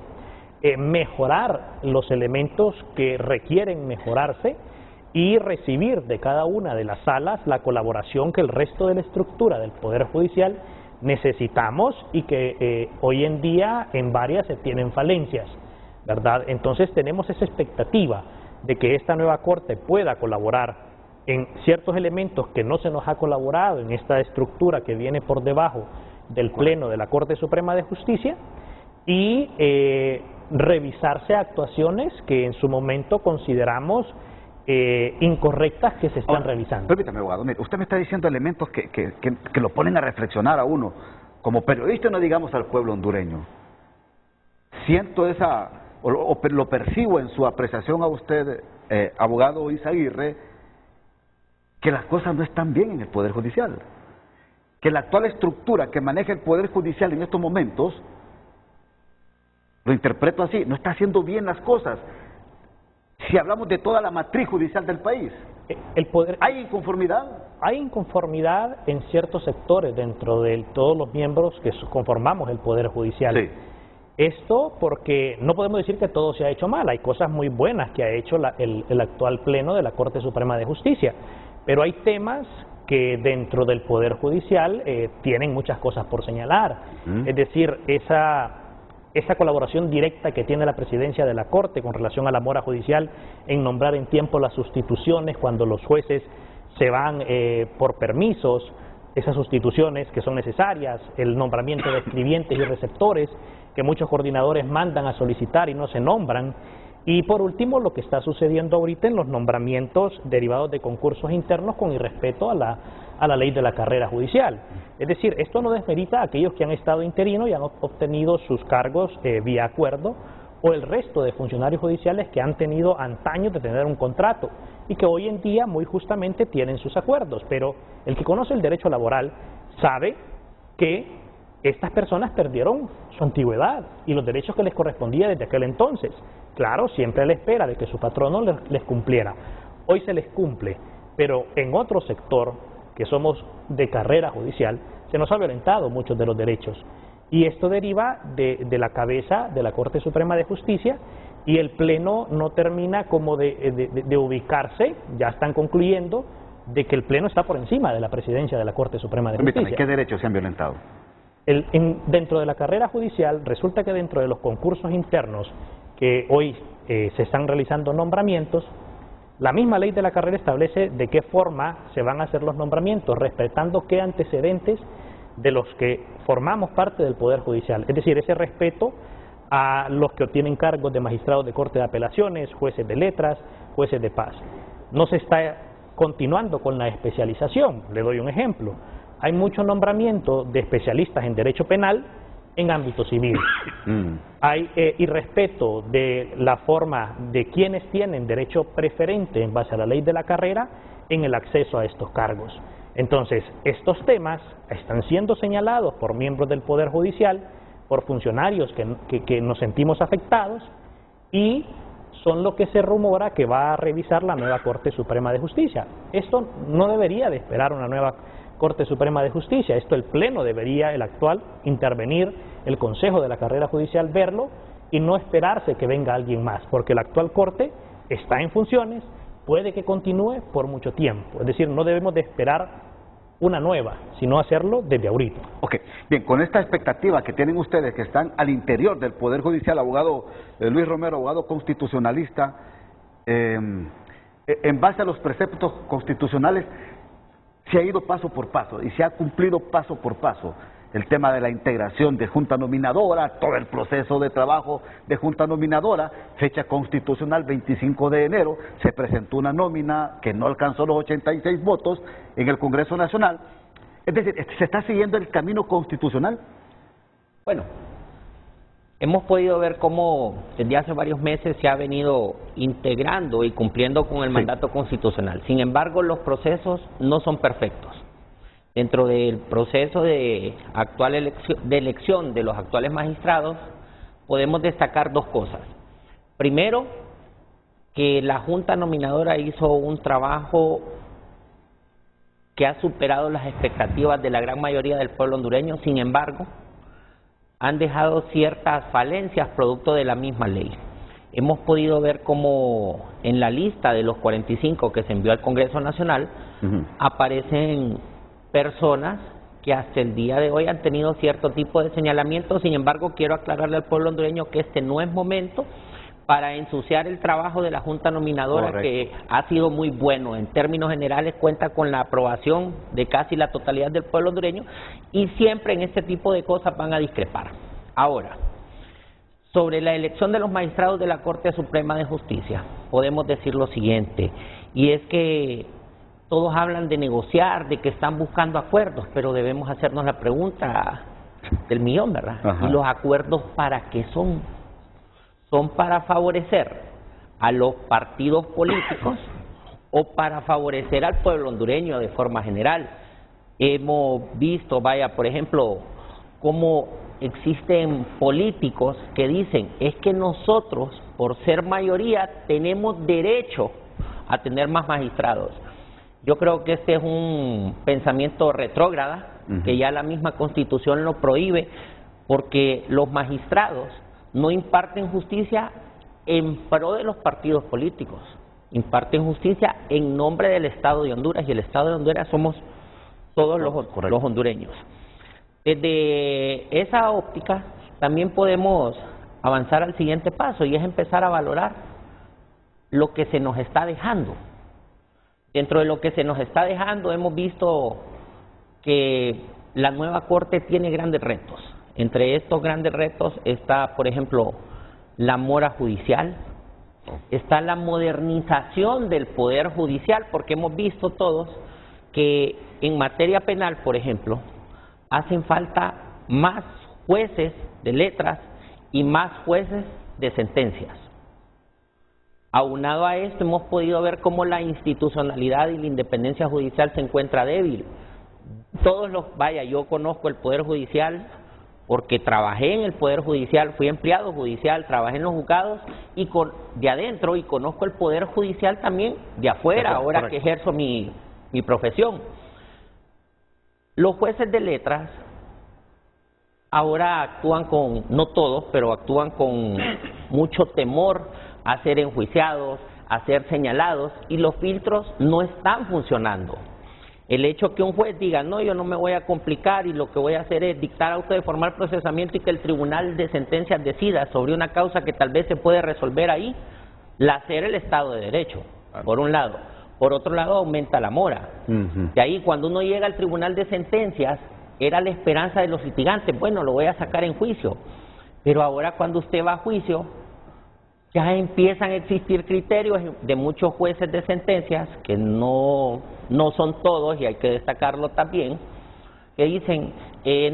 Mejorar los elementos que requieren mejorarse y recibir de cada una de las salas la colaboración que el resto de la estructura del Poder Judicial necesitamos y que hoy en día en varias se tienen falencias, ¿verdad? Entonces tenemos esa expectativa de que esta nueva Corte pueda colaborar en ciertos elementos que no se nos ha colaborado en esta estructura que viene por debajo del Pleno de la Corte Suprema de Justicia y revisarse actuaciones que en su momento consideramos incorrectas que se están realizando. Permítame, abogado, mire, usted me está diciendo elementos que lo ponen a reflexionar a uno. Como periodista, no digamos al pueblo hondureño. Siento lo percibo en su apreciación a usted, abogado Izaguirre, que las cosas no están bien en el Poder Judicial. Que la actual estructura que maneja el Poder Judicial en estos momentos, lo interpreto así, no está haciendo bien las cosas. Si hablamos de toda la matriz judicial del país, ¿hay inconformidad? Hay inconformidad en ciertos sectores dentro de todos los miembros que conformamos el Poder Judicial. Sí. Esto porque no podemos decir que todo se ha hecho mal, hay cosas muy buenas que ha hecho el actual Pleno de la Corte Suprema de Justicia, pero hay temas que dentro del Poder Judicial tienen muchas cosas por señalar. Es decir, esa colaboración directa que tiene la presidencia de la Corte con relación a la mora judicial en nombrar en tiempo las sustituciones cuando los jueces se van por permisos, esas sustituciones que son necesarias, el nombramiento de escribientes y receptores que muchos coordinadores mandan a solicitar y no se nombran, y por último lo que está sucediendo ahorita en los nombramientos derivados de concursos internos con irrespeto a la ley de la carrera judicial. Es decir, esto no desmerita a aquellos que han estado interinos y han obtenido sus cargos vía acuerdo, o el resto de funcionarios judiciales que han tenido antaño de tener un contrato y que hoy en día muy justamente tienen sus acuerdos, pero el que conoce el derecho laboral sabe que estas personas perdieron su antigüedad y los derechos que les correspondía desde aquel entonces. Claro, siempre a la espera de que su patrono les cumpliera. Hoy se les cumple, pero en otro sector, que somos de carrera judicial, se nos ha violentado muchos de los derechos. Y esto deriva de la cabeza de la Corte Suprema de Justicia, y el Pleno no termina como de ubicarse, ya están concluyendo, de que el Pleno está por encima de la presidencia de la Corte Suprema de Justicia. Permítame, ¿qué derechos se han violentado? Dentro de la carrera judicial, resulta que dentro de los concursos internos que hoy se están realizando nombramientos, la misma ley de la carrera establece de qué forma se van a hacer los nombramientos, respetando qué antecedentes de los que formamos parte del Poder Judicial. Es decir, ese respeto a los que obtienen cargos de magistrados de Corte de Apelaciones, jueces de letras, jueces de paz. No se está continuando con la especialización. Le doy un ejemplo. Hay mucho nombramiento de especialistas en derecho penal en ámbito civil. Hay irrespeto de la forma de quienes tienen derecho preferente en base a la ley de la carrera en el acceso a estos cargos. Entonces, estos temas están siendo señalados por miembros del Poder Judicial, por funcionarios que nos sentimos afectados, y son lo que se rumora que va a revisar la nueva Corte Suprema de Justicia. Esto no debería de esperar una nueva Corte Suprema de Justicia, esto el Pleno debería, el actual, intervenir, el Consejo de la Carrera Judicial verlo y no esperarse que venga alguien más, porque la actual Corte está en funciones, puede que continúe por mucho tiempo, es decir, no debemos de esperar una nueva, sino hacerlo desde ahorita. Ok, bien, con esta expectativa que tienen ustedes que están al interior del Poder Judicial, abogado Luis Romero, abogado constitucionalista, en base a los preceptos constitucionales, se ha ido paso por paso y se ha cumplido paso por paso el tema de la integración de Junta Nominadora, todo el proceso de trabajo de Junta Nominadora, fecha constitucional 25 de enero, se presentó una nómina que no alcanzó los 86 votos en el Congreso Nacional. Es decir, ¿se está siguiendo el camino constitucional? Bueno, hemos podido ver cómo desde hace varios meses se ha venido integrando y cumpliendo con el mandato constitucional. Sin embargo, los procesos no son perfectos. Dentro del proceso de elección de los actuales magistrados, podemos destacar dos cosas. Primero, que la Junta Nominadora hizo un trabajo que ha superado las expectativas de la gran mayoría del pueblo hondureño. Sin embargo, han dejado ciertas falencias producto de la misma ley. Hemos podido ver cómo en la lista de los 45 que se envió al Congreso Nacional aparecen personas que hasta el día de hoy han tenido cierto tipo de señalamiento. Sin embargo, quiero aclararle al pueblo hondureño que este no es momento para ensuciar el trabajo de la Junta Nominadora. Correcto. Que ha sido muy bueno. En términos generales cuenta con la aprobación de casi la totalidad del pueblo hondureño, y siempre en este tipo de cosas van a discrepar. Ahora, sobre la elección de los magistrados de la Corte Suprema de Justicia, podemos decir lo siguiente, y es que todos hablan de negociar, de que están buscando acuerdos, pero debemos hacernos la pregunta del millón, ¿verdad? Ajá. ¿Y los acuerdos para qué son? ¿Son para favorecer a los partidos políticos o para favorecer al pueblo hondureño de forma general? Hemos visto, por ejemplo, cómo existen políticos que dicen, es que nosotros, por ser mayoría, tenemos derecho a tener más magistrados. Yo creo que este es un pensamiento retrógrada, que ya la misma Constitución lo prohíbe, porque los magistrados no imparten justicia en pro de los partidos políticos, imparten justicia en nombre del Estado de Honduras, y el Estado de Honduras somos todos los hondureños. Desde esa óptica también podemos avanzar al siguiente paso, y es empezar a valorar lo que se nos está dejando. Dentro de lo que se nos está dejando hemos visto que la nueva Corte tiene grandes retos. Entre estos grandes retos está, por ejemplo, la mora judicial, está la modernización del Poder Judicial, porque hemos visto todos que en materia penal, por ejemplo, hacen falta más jueces de letras y más jueces de sentencias. Aunado a esto, hemos podido ver cómo la institucionalidad y la independencia judicial se encuentra débil. Yo conozco el Poder Judicial porque trabajé en el Poder Judicial, fui empleado judicial, trabajé en los juzgados de adentro, y conozco el Poder Judicial también de afuera, ahora que ejerzo mi profesión. Los jueces de letras ahora actúan no todos, pero actúan con mucho temor a ser enjuiciados, a ser señalados, y los filtros no están funcionando. El hecho que un juez diga, no, yo no me voy a complicar y lo que voy a hacer es dictar auto de formal procesamiento, y que el tribunal de sentencias decida sobre una causa que tal vez se puede resolver ahí, la hacer el Estado de Derecho, por un lado. Por otro lado, aumenta la mora. De ahí, cuando uno llega al tribunal de sentencias, era la esperanza de los litigantes, bueno, lo voy a sacar en juicio. Pero ahora, cuando usted va a juicio, ya empiezan a existir criterios de muchos jueces de sentencias, que no son todos, y hay que destacarlo también, que dicen,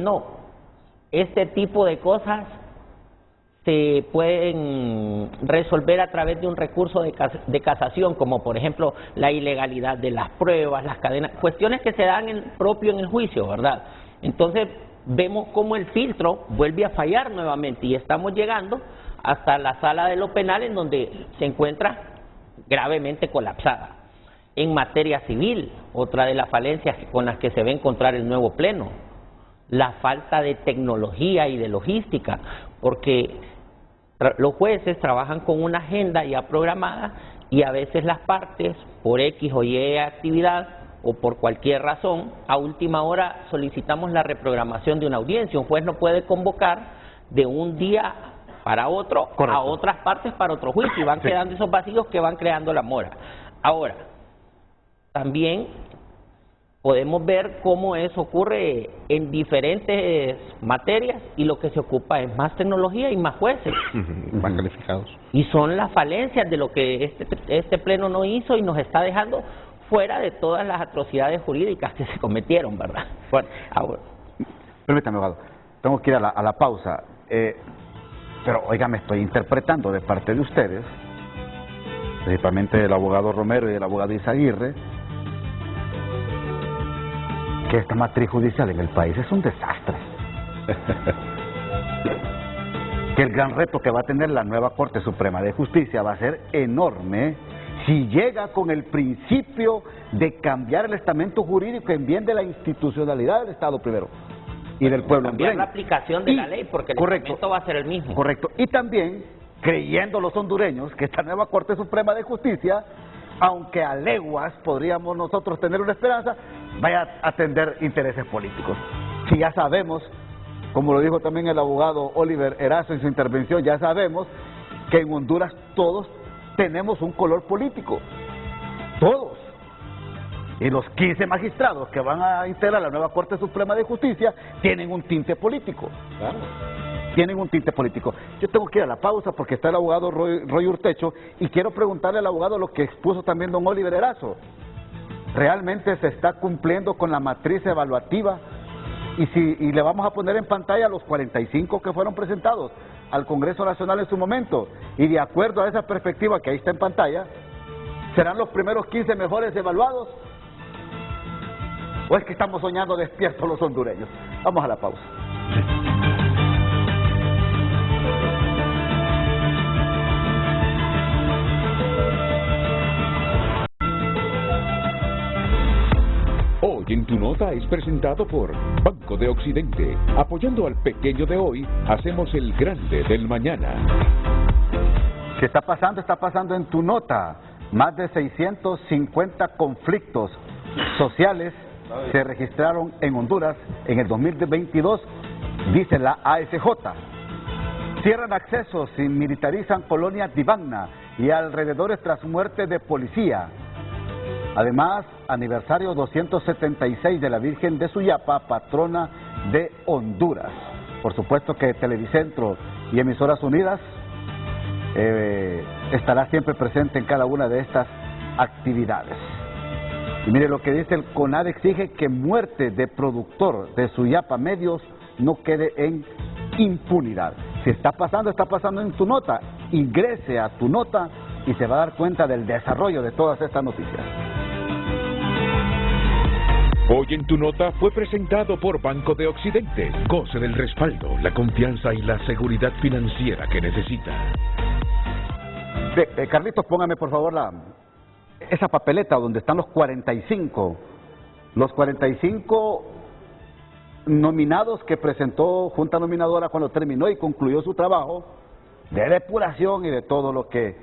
no, este tipo de cosas se pueden resolver a través de un recurso de casación, como por ejemplo la ilegalidad de las pruebas, las cadenas, cuestiones que se dan propio en el juicio, ¿verdad? Entonces vemos cómo el filtro vuelve a fallar nuevamente, y estamos llegando hasta la sala de lo penal, en donde se encuentra gravemente colapsada. En materia civil, otra de las falencias con las que se va a encontrar el nuevo pleno, la falta de tecnología y de logística, porque los jueces trabajan con una agenda ya programada, y a veces las partes, por X o Y actividad o por cualquier razón, a última hora solicitamos la reprogramación de una audiencia. Un juez no puede convocar de un día para otro a otras partes para otro juicio, y van quedando esos vacíos que van creando la mora. Ahora, también podemos ver cómo eso ocurre en diferentes materias, y lo que se ocupa es más tecnología y más jueces. Más calificados. Y son las falencias de lo que este pleno no hizo, y nos está dejando fuera de todas las atrocidades jurídicas que se cometieron, ¿verdad? Bueno, ahora, permítame, abogado, tengo que ir a la pausa. Pero, oiga, me estoy interpretando de parte de ustedes, principalmente del abogado Romero y del abogado Izaguirre, que esta matriz judicial en el país es un desastre. Que el gran reto que va a tener la nueva Corte Suprema de Justicia va a ser enorme si llega con el principio de cambiar el estamento jurídico en bien de la institucionalidad del Estado primero y del pueblo Cambiar hondureño. la aplicación de la ley, porque el estamento va a ser el mismo. Correcto. Y también, creyendo los hondureños que esta nueva Corte Suprema de Justicia, aunque a leguas podríamos nosotros tener una esperanza, vaya a atender intereses políticos. Si ya sabemos, como lo dijo también el abogado Oliver Erazo en su intervención, ya sabemos que en Honduras todos tenemos un color político. Todos. Y los 15 magistrados que van a integrar la nueva Corte Suprema de Justicia tienen un tinte político. Claro. Tienen un tinte político. Yo tengo que ir a la pausa porque está el abogado Roy Urtecho y quiero preguntarle al abogado lo que expuso también don Oliver Erazo. ¿Realmente se está cumpliendo con la matriz evaluativa? Y le vamos a poner en pantalla los 45 que fueron presentados al Congreso Nacional en su momento. Y de acuerdo a esa perspectiva que ahí está en pantalla, ¿serán los primeros 15 mejores evaluados? ¿O es que estamos soñando despiertos los hondureños? Vamos a la pausa. Hoy en Tu Nota es presentado por Banco de Occidente. Apoyando al pequeño de hoy, hacemos el grande del mañana. ¿Qué está pasando en Tu Nota? Más de 650 conflictos sociales se registraron en Honduras en el 2022, dice la ASJ. Cierran accesos y militarizan colonia Divagna y alrededores tras muerte de policía. Además, aniversario 276 de la Virgen de Suyapa, patrona de Honduras. Por supuesto que Televicentro y Emisoras Unidas estará siempre presente en cada una de estas actividades. Y mire lo que dice el CONAD: exige que muerte de productor de Suyapa Medios no quede en impunidad. Si está pasando en Tu Nota. Ingrese a Tu Nota y se va a dar cuenta del desarrollo de todas estas noticias. Hoy en Tu Nota fue presentado por Banco de Occidente. Goce del respaldo, la confianza y la seguridad financiera que necesita. Carlitos, póngame por favor esa papeleta donde están los 45 nominados que presentó Junta Nominadora cuando terminó y concluyó su trabajo de depuración y de todo lo que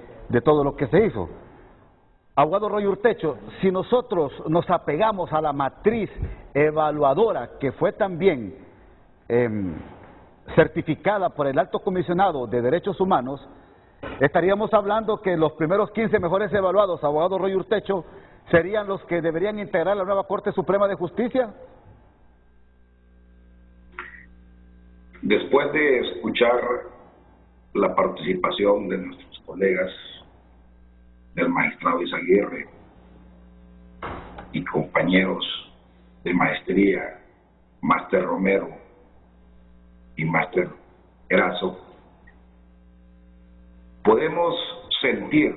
se hizo. Abogado Roy Urtecho, si nosotros nos apegamos a la matriz evaluadora que fue también certificada por el Alto Comisionado de Derechos Humanos, estaríamos hablando que los primeros 15 mejores evaluados, abogado Roy Urtecho, serían los que deberían integrar la nueva Corte Suprema de Justicia. Después de escuchar la participación de nuestros colegas, del magistrado Izaguirre y compañeros de maestría, máster Romero y máster Erazo, podemos sentir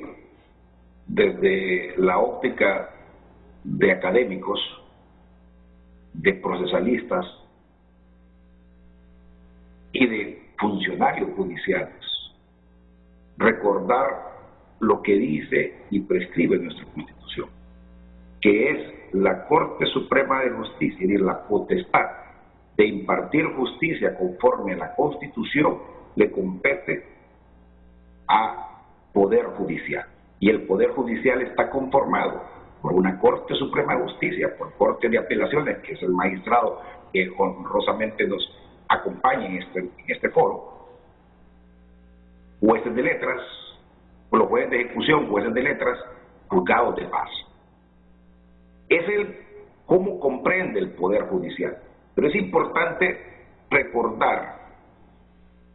desde la óptica de académicos, de procesalistas y de funcionarios judiciales recordar lo que dice y prescribe nuestra Constitución, que es la Corte Suprema de Justicia, es decir, la potestad de impartir justicia conforme a la Constitución le compete a Poder Judicial. Y el Poder Judicial está conformado por una Corte Suprema de Justicia, por Corte de Apelaciones, que es el magistrado que honrosamente nos acompaña en este foro, jueces de letras, los jueces de ejecución, jueces de letras, juzgados de paz. Es cómo comprende el Poder Judicial. Pero es importante recordar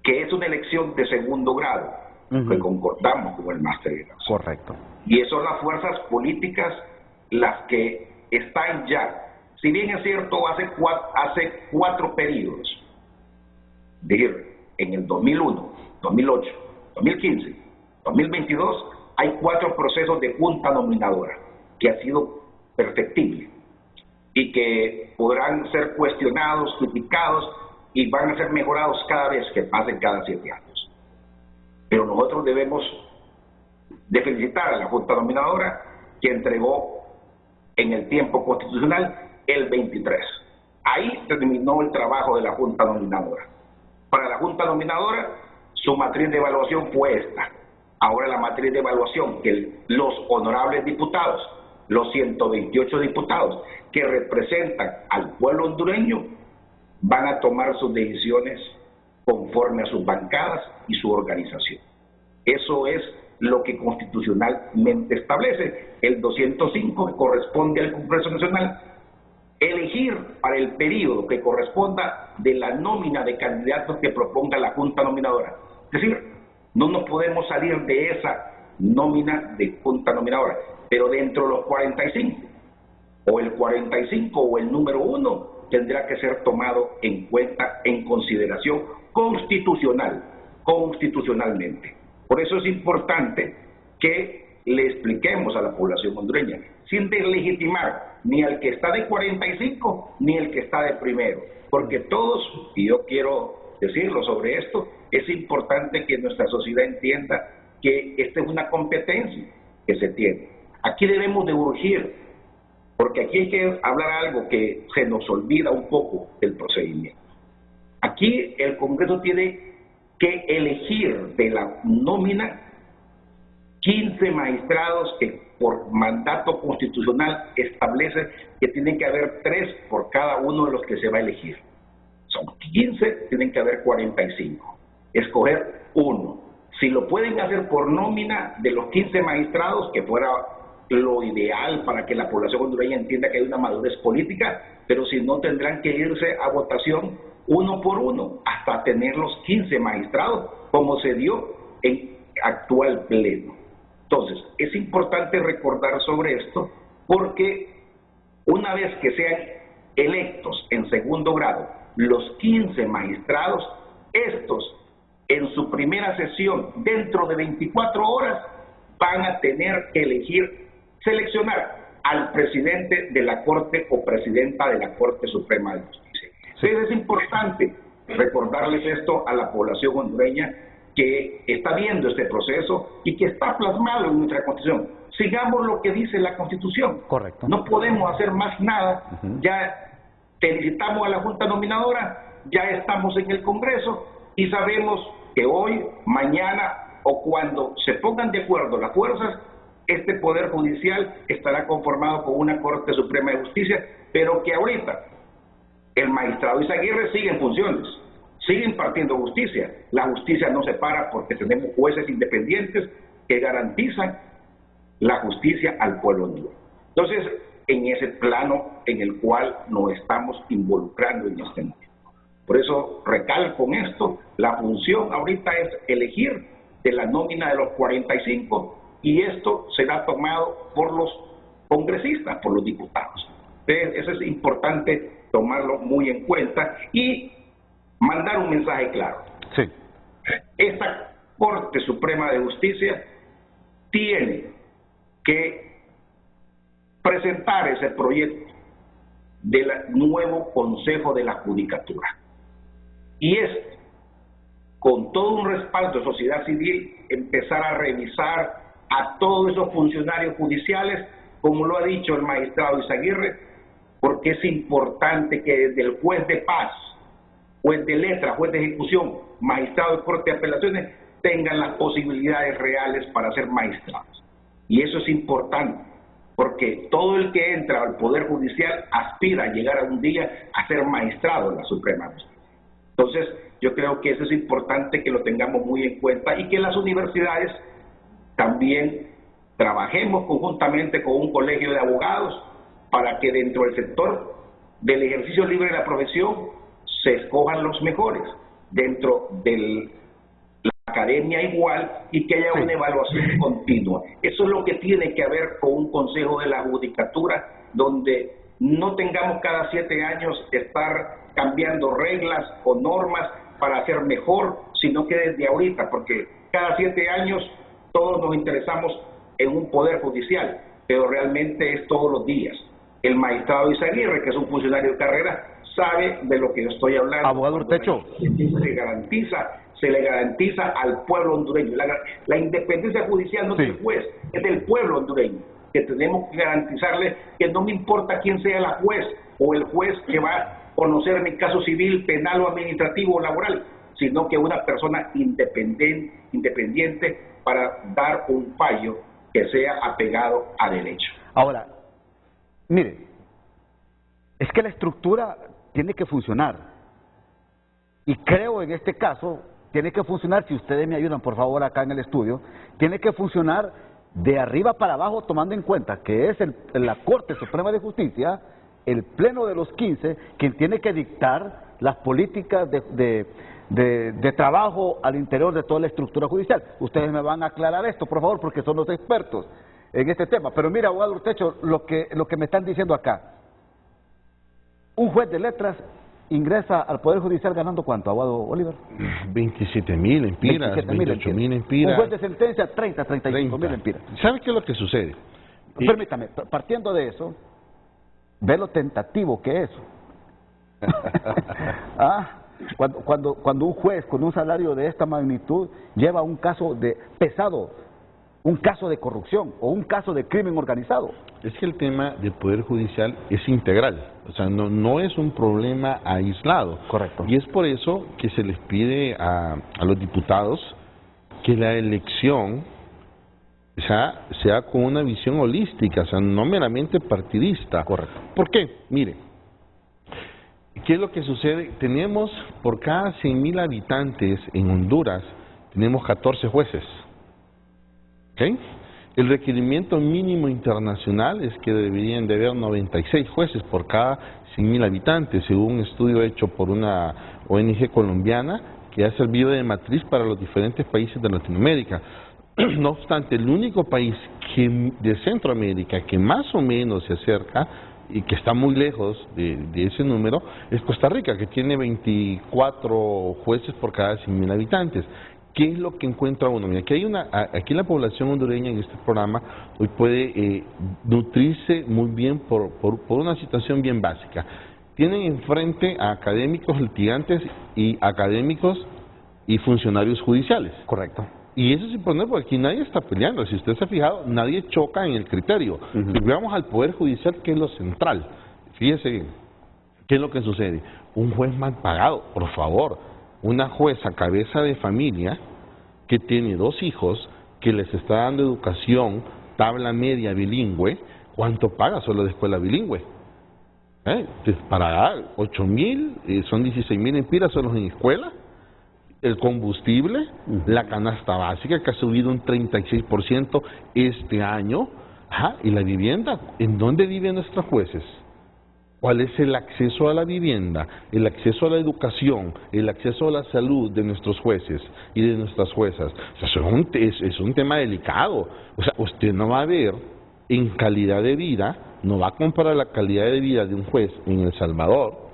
que es una elección de segundo grado, que concordamos con el máster Erazo. Correcto. Y son las fuerzas políticas las que están ya, si bien es cierto, hace cuatro periodos, es decir, en el 2001, 2008, 2015, 2022, hay 4 procesos de junta nominadora que han sido perfectibles y que podrán ser cuestionados, criticados y van a ser mejorados cada vez que pasen cada 7 años. Pero nosotros debemos de felicitar a la Junta Nominadora que entregó en el tiempo constitucional el 23. Ahí terminó el trabajo de la Junta Nominadora. Para la Junta Nominadora, su matriz de evaluación fue esta. Ahora la matriz de evaluación que los honorables diputados, los 128 diputados que representan al pueblo hondureño, van a tomar sus decisiones conforme a sus bancadas y su organización. Eso es lo que constitucionalmente establece el 205, que corresponde al Congreso Nacional, elegir para el periodo que corresponda de la nómina de candidatos que proponga la Junta Nominadora. Es decir, no nos podemos salir de esa nómina de Junta Nominadora, pero dentro de los 45, o el 45 o el número 1, tendrá que ser tomado en cuenta, en consideración constitucionalmente. Por eso es importante que le expliquemos a la población hondureña, sin deslegitimar ni al que está de 45 ni al que está de primero, porque todos, y yo quiero decirlo sobre esto, es importante que nuestra sociedad entienda que esta es una competencia que se tiene. Aquí debemos de urgir, porque aquí hay que hablar algo que se nos olvida un poco del procedimiento. Aquí el Congreso tiene que elegir de la nómina 15 magistrados que por mandato constitucional establece que tienen que haber 3 por cada uno de los que se va a elegir. Son 15, tienen que haber 45. Escoger uno. Si lo pueden hacer por nómina de los 15 magistrados, que fuera lo ideal para que la población hondureña entienda que hay una madurez política, pero si no, tendrán que irse a votación uno por uno hasta tener los 15 magistrados, como se dio en actual pleno. Entonces, es importante recordar sobre esto, porque una vez que sean electos en segundo grado los 15 magistrados, estos en su primera sesión, dentro de 24 horas, van a tener que seleccionar al presidente de la Corte o presidenta de la Corte Suprema de Justicia. Entonces es importante recordarles esto a la población hondureña que está viendo este proceso y que está plasmado en nuestra Constitución. Sigamos lo que dice la Constitución. Correcto. No podemos hacer más nada. Ya felicitamos a la Junta Nominadora, ya estamos en el Congreso y sabemos que hoy, mañana o cuando se pongan de acuerdo las fuerzas, este Poder Judicial estará conformado con una Corte Suprema de Justicia, pero que ahorita el magistrado Izaguirre sigue en funciones, sigue impartiendo justicia. La justicia no se para porque tenemos jueces independientes que garantizan la justicia al pueblo hondureño. Entonces, en ese plano en el cual nos estamos involucrando en este momento. Por eso recalco con esto, la función ahorita es elegir de la nómina de los 45 y esto será tomado por los congresistas, por los diputados. Entonces, eso es importante tomarlo muy en cuenta y mandar un mensaje claro. Sí. Esta Corte Suprema de Justicia tiene que presentar ese proyecto del nuevo Consejo de la Judicatura. Y es, con todo un respaldo de sociedad civil, empezar a revisar a todos esos funcionarios judiciales, como lo ha dicho el magistrado Izaguirre, porque es importante que desde el juez de paz, juez de letra, juez de ejecución, magistrado de corte de apelaciones, tengan las posibilidades reales para ser magistrados. Y eso es importante, porque todo el que entra al Poder Judicial aspira a llegar a un día a ser magistrado en la Suprema Justicia. Entonces, yo creo que eso es importante que lo tengamos muy en cuenta y que las universidades también trabajemos conjuntamente con un colegio de abogados para que dentro del sector del ejercicio libre de la profesión se escojan los mejores, dentro de la academia igual, y que haya una evaluación continua. Eso es lo que tiene que haber con un Consejo de la Judicatura, donde no tengamos cada 7 años estar cambiando reglas o normas para hacer mejor, sino que desde ahorita, porque cada 7 años todos nos interesamos en un poder judicial, pero realmente es todos los días. El magistrado Izaguirre, que es un funcionario de carrera, sabe de lo que yo estoy hablando. Abogado Urtecho. Se garantiza se le garantiza al pueblo hondureño. La independencia judicial no es del juez, es del pueblo hondureño, que tenemos que garantizarle que no me importa quién sea la juez o el juez que va a conocer mi caso civil, penal o administrativo o laboral, sino que una persona independiente para dar un fallo que sea apegado a derecho. Ahora, mire, es que la estructura tiene que funcionar. Y creo en este caso, tiene que funcionar, si ustedes me ayudan por favor acá en el estudio, tiene que funcionar de arriba para abajo, tomando en cuenta que es la Corte Suprema de Justicia, el Pleno de los 15, quien tiene que dictar las políticas de trabajo al interior de toda la estructura judicial. Ustedes me van a aclarar esto, por favor, porque son los expertos en este tema. Pero mira, abogado Urtecho, lo que me están diciendo acá. Un juez de letras ingresa al Poder Judicial ganando ¿cuánto, abogado Oliver? 27.000 empiras, 28.000 empiras. Un juez de sentencia, 35.000 empiras. ¿Sabe qué es lo que sucede? Permítame, partiendo de eso, ve lo tentativo que es. Cuando un juez con un salario de esta magnitud lleva un caso pesado, un caso de corrupción o un caso de crimen organizado. Es que el tema del Poder Judicial es integral, o sea, no es un problema aislado. Correcto. Y es por eso que se les pide a los diputados que la elección sea con una visión holística, o sea, no meramente partidista. Correcto. ¿Por qué? Mire, ¿qué es lo que sucede? Tenemos, por cada 100.000 habitantes en Honduras, tenemos 14 jueces. ¿Okay? El requerimiento mínimo internacional es que deberían de haber 96 jueces por cada 100.000 habitantes, según un estudio hecho por una ONG colombiana que ha servido de matriz para los diferentes países de Latinoamérica. No obstante, el único país de Centroamérica que más o menos se acerca y que está muy lejos de ese número es Costa Rica, que tiene 24 jueces por cada 100.000 habitantes. ¿Qué es lo que encuentra uno? Mira, aquí la población hondureña en este programa hoy puede nutrirse muy bien por una situación bien básica. Tienen enfrente a académicos litigantes y académicos y funcionarios judiciales. Correcto. Y eso es importante porque aquí nadie está peleando. Si usted se ha fijado, nadie choca en el criterio. Si vamos al Poder Judicial, que es lo central. Fíjese bien, ¿qué es lo que sucede? Un juez mal pagado, por favor. Una jueza cabeza de familia que tiene 2 hijos, que les está dando educación, tabla media bilingüe, ¿cuánto paga solo de escuela bilingüe? Para dar 8.000, son 16.000 empiras solo en escuela. El combustible, la canasta básica que ha subido un 36% este año, y la vivienda. ¿En dónde viven nuestros jueces? ¿Cuál es el acceso a la vivienda, el acceso a la educación, el acceso a la salud de nuestros jueces y de nuestras juezas? O sea, es un tema delicado. O sea, usted no va a ver en calidad de vida, no va a comparar la calidad de vida de un juez en El Salvador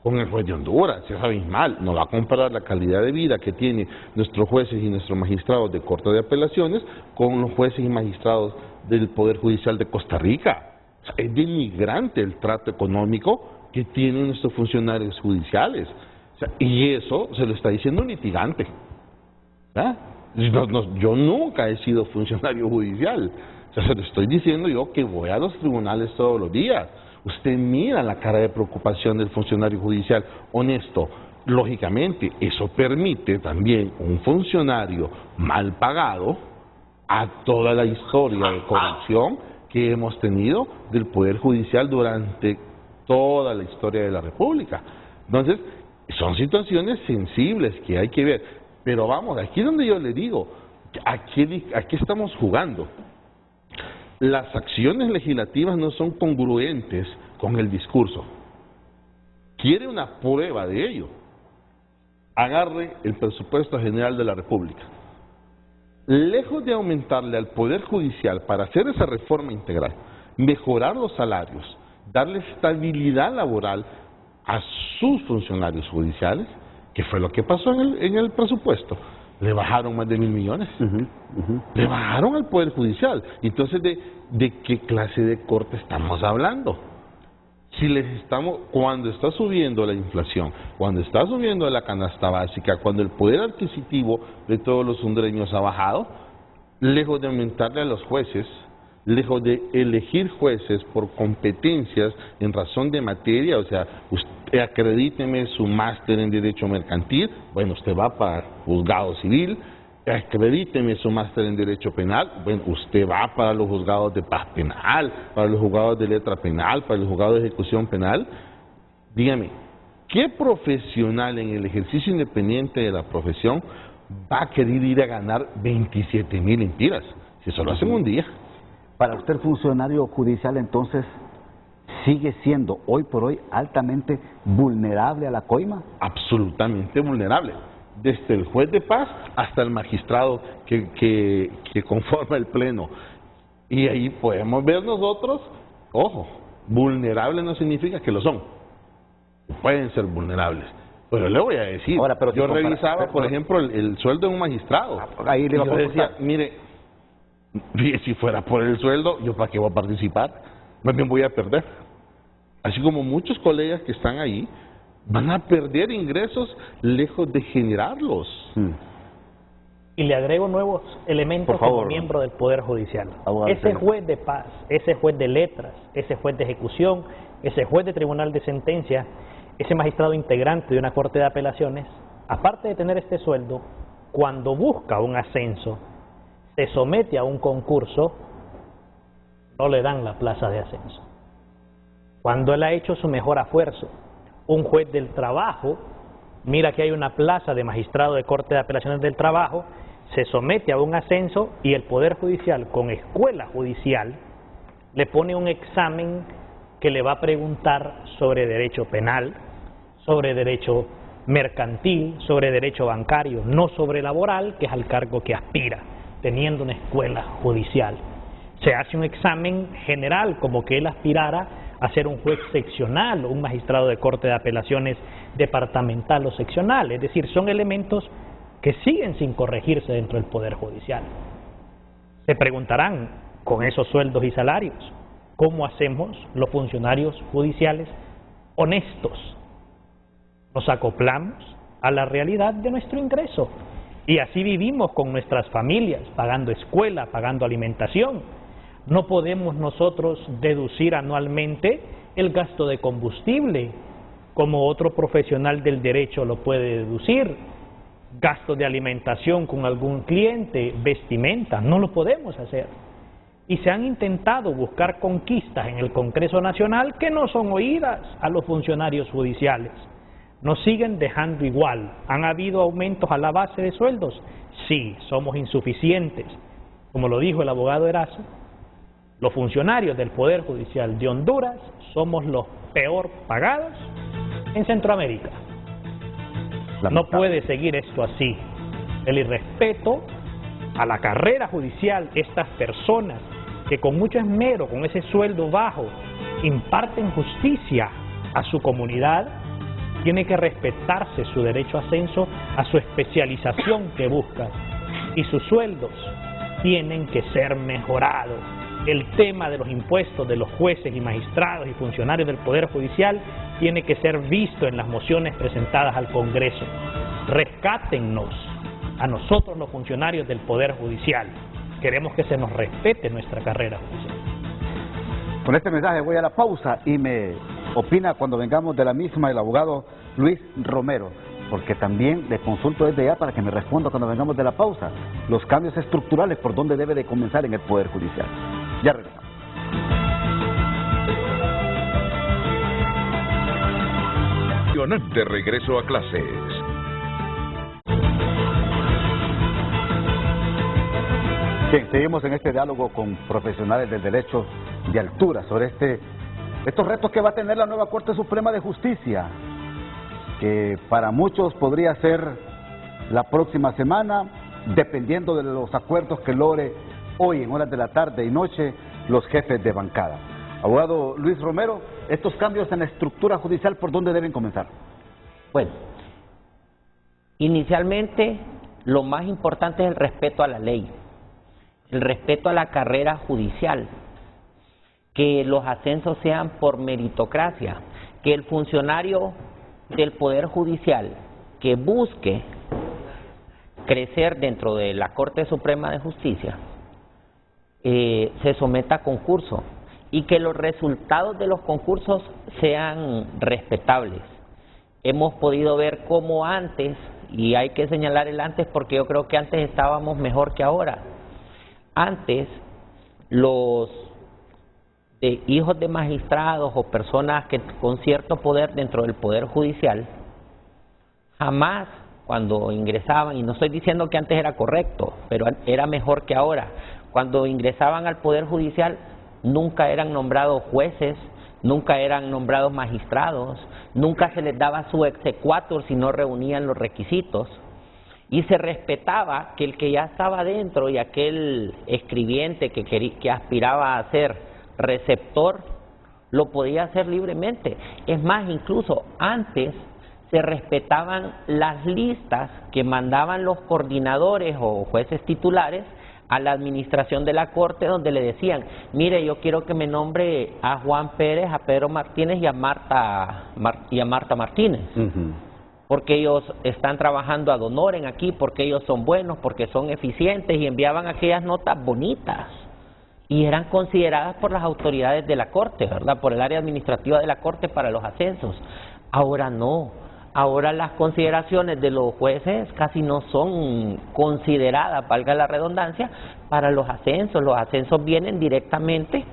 con el juez de Honduras, es abismal. No va a comparar la calidad de vida que tienen nuestros jueces y nuestros magistrados de Corte de Apelaciones con los jueces y magistrados del Poder Judicial de Costa Rica. O sea, es denigrante el trato económico que tienen nuestros funcionarios judiciales. O sea, y eso se lo está diciendo un litigante. Yo nunca he sido funcionario judicial. O sea, se lo estoy diciendo yo que voy a los tribunales todos los días. Usted mira la cara de preocupación del funcionario judicial honesto. Lógicamente, eso permite también un funcionario mal pagado a toda la historia de corrupción que hemos tenido del Poder Judicial durante toda la historia de la República. Entonces, son situaciones sensibles que hay que ver. Pero vamos, aquí es donde yo le digo, ¿a qué estamos jugando? Las acciones legislativas no son congruentes con el discurso. ¿Quiere una prueba de ello? Agarre el presupuesto general de la República. Lejos de aumentarle al Poder Judicial para hacer esa reforma integral, mejorar los salarios, darle estabilidad laboral a sus funcionarios judiciales, que fue lo que pasó en el presupuesto, le bajaron más de 1.000 millones. Le bajaron al Poder Judicial. Entonces, ¿de qué clase de corte estamos hablando? Si les estamos, cuando está subiendo la inflación, cuando está subiendo la canasta básica, cuando el poder adquisitivo de todos los hondureños ha bajado, lejos de aumentarle a los jueces, lejos de elegir jueces por competencias en razón de materia, o sea, usted acredíteme su máster en Derecho Mercantil, bueno, usted va para juzgado civil, acredíteme su máster en Derecho Penal, bueno, usted va para los juzgados de paz penal, para los juzgados de letra penal, para los juzgados de ejecución penal. Dígame, ¿qué profesional en el ejercicio independiente de la profesión va a querer ir a ganar 27,000 lempiras? Si eso lo hacen un día. Para usted, funcionario judicial, entonces, ¿sigue siendo hoy por hoy altamente vulnerable a la coima? Absolutamente vulnerable. Desde el juez de paz hasta el magistrado que conforma el pleno. Y ahí podemos ver nosotros, ojo, vulnerables no significa que lo son. Pueden ser vulnerables. Pero le voy a decir, ahora, pero yo revisaba, por ejemplo, el sueldo de un magistrado. Ahí le y yo decía, mire, si fuera por el sueldo, ¿yo para qué voy a participar? Más bien voy a perder. Así como muchos colegas que están ahí, van a perder ingresos lejos de generarlos. Y le agrego nuevos elementos como miembro del Poder Judicial. Ese juez de paz, ese juez de letras, ese juez de ejecución, ese juez de tribunal de sentencia, ese magistrado integrante de una corte de apelaciones, aparte de tener este sueldo, cuando busca un ascenso, se somete a un concurso, no le dan la plaza de ascenso. Cuando él ha hecho su mejor esfuerzo, un juez del trabajo, mira que hay una plaza de magistrado de Corte de Apelaciones del Trabajo, se somete a un ascenso y el Poder Judicial, con escuela judicial, le pone un examen que le va a preguntar sobre derecho penal, sobre derecho mercantil, sobre derecho bancario, no sobre laboral, que es al cargo que aspira, teniendo una escuela judicial. Se hace un examen general, como que él aspirara a ser un juez seccional o un magistrado de corte de apelaciones departamental o seccional. Es decir, son elementos que siguen sin corregirse dentro del Poder Judicial. Se preguntarán, con esos sueldos y salarios, ¿cómo hacemos los funcionarios judiciales honestos? Nos acoplamos a la realidad de nuestro ingreso y así vivimos con nuestras familias, pagando escuela, pagando alimentación. No podemos nosotros deducir anualmente el gasto de combustible, como otro profesional del derecho lo puede deducir. Gasto de alimentación con algún cliente, vestimenta, no lo podemos hacer. Y se han intentado buscar conquistas en el Congreso Nacional que no son oídas a los funcionarios judiciales. Nos siguen dejando igual. ¿Han habido aumentos a la base de sueldos? Sí, somos insuficientes. Como lo dijo el abogado Erazo, los funcionarios del Poder Judicial de Honduras somos los peor pagados en Centroamérica. No puede seguir esto así. El irrespeto a la carrera judicial, estas personas que con mucho esmero, con ese sueldo bajo, imparten justicia a su comunidad, tiene que respetarse su derecho a ascenso, a su especialización que buscan, y sus sueldos tienen que ser mejorados. El tema de los impuestos de los jueces y magistrados y funcionarios del Poder Judicial tiene que ser visto en las mociones presentadas al Congreso. Rescátennos a nosotros los funcionarios del Poder Judicial. Queremos que se nos respete nuestra carrera judicial. Con este mensaje voy a la pausa y me opina cuando vengamos de la misma el abogado Luis Romero, porque también le consulto desde ya para que me responda cuando vengamos de la pausa los cambios estructurales por donde debe de comenzar en el Poder Judicial. Ya regresamos. De regreso a clases. Bien, seguimos en este diálogo con profesionales del derecho de altura sobre estos retos que va a tener la nueva Corte Suprema de Justicia, que para muchos podría ser la próxima semana, dependiendo de los acuerdos que logre hoy en horas de la tarde y noche los jefes de bancada. Abogado Luis Romero, estos cambios en la estructura judicial, ¿por dónde deben comenzar? Bueno, inicialmente lo más importante es el respeto a la ley, el respeto a la carrera judicial. que los ascensos sean por meritocracia, que el funcionario del Poder Judicial que busque crecer dentro de la Corte Suprema de Justicia se someta a concurso y que los resultados de los concursos sean respetables. Hemos podido ver cómo antes, y hay que señalar el antes porque yo creo que antes estábamos mejor que ahora. Antes, los hijos de magistrados o personas que con cierto poder dentro del Poder Judicial, jamás cuando ingresaban, y no estoy diciendo que antes era correcto, pero era mejor que ahora, cuando ingresaban al Poder Judicial nunca eran nombrados jueces, nunca eran nombrados magistrados, nunca se les daba su exequatur si no reunían los requisitos, y se respetaba que el que ya estaba dentro y aquel escribiente que aspiraba a ser receptor lo podía hacer libremente. Es más, incluso antes se respetaban las listas que mandaban los coordinadores o jueces titulares a la administración de la Corte, donde le decían, mire, yo quiero que me nombre a Juan Pérez, a Pedro Martínez y a Marta Martínez, porque ellos están trabajando ad honorem aquí, porque ellos son buenos, porque son eficientes, y enviaban aquellas notas bonitas y eran consideradas por las autoridades de la Corte, ¿verdad?, por el área administrativa de la Corte para los ascensos. Ahora no. Ahora las consideraciones de los jueces casi no son consideradas, valga la redundancia, para los ascensos. Los ascensos vienen directamente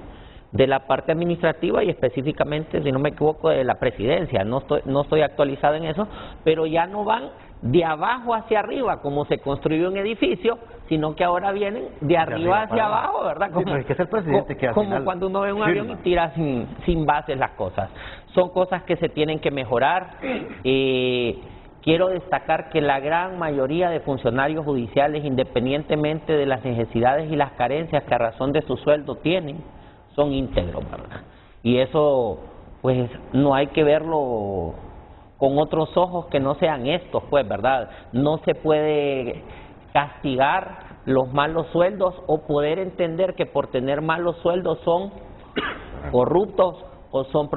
de la parte administrativa y específicamente, si no me equivoco, de la presidencia. No estoy actualizado en eso, pero ya no van de abajo hacia arriba, como se construyó un edificio, sino que ahora vienen de arriba hacia abajo, ¿verdad? Como, sí, es que es el presidente que como cuando uno ve un avión y tira sin bases las cosas. Son cosas que se tienen que mejorar. Quiero destacar que la gran mayoría de funcionarios judiciales, independientemente de las necesidades y las carencias que a razón de su sueldo tienen, son íntegros, ¿verdad? Y eso, pues, no hay que verlo con otros ojos que no sean estos, pues, ¿verdad? No se puede castigar los malos sueldos o poder entender que por tener malos sueldos son corruptos o son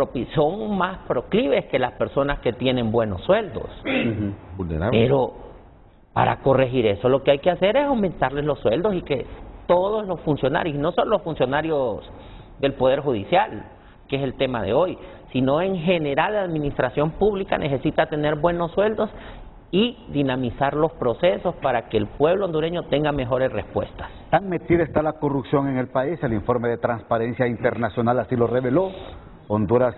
más proclives que las personas que tienen buenos sueldos. Pero para corregir eso lo que hay que hacer es aumentarles los sueldos y que todos los funcionarios, no solo los funcionarios del Poder Judicial, que es el tema de hoy, sino en general la administración pública necesita tener buenos sueldos y dinamizar los procesos para que el pueblo hondureño tenga mejores respuestas. Tan metida está la corrupción en el país, el informe de Transparencia Internacional así lo reveló. Honduras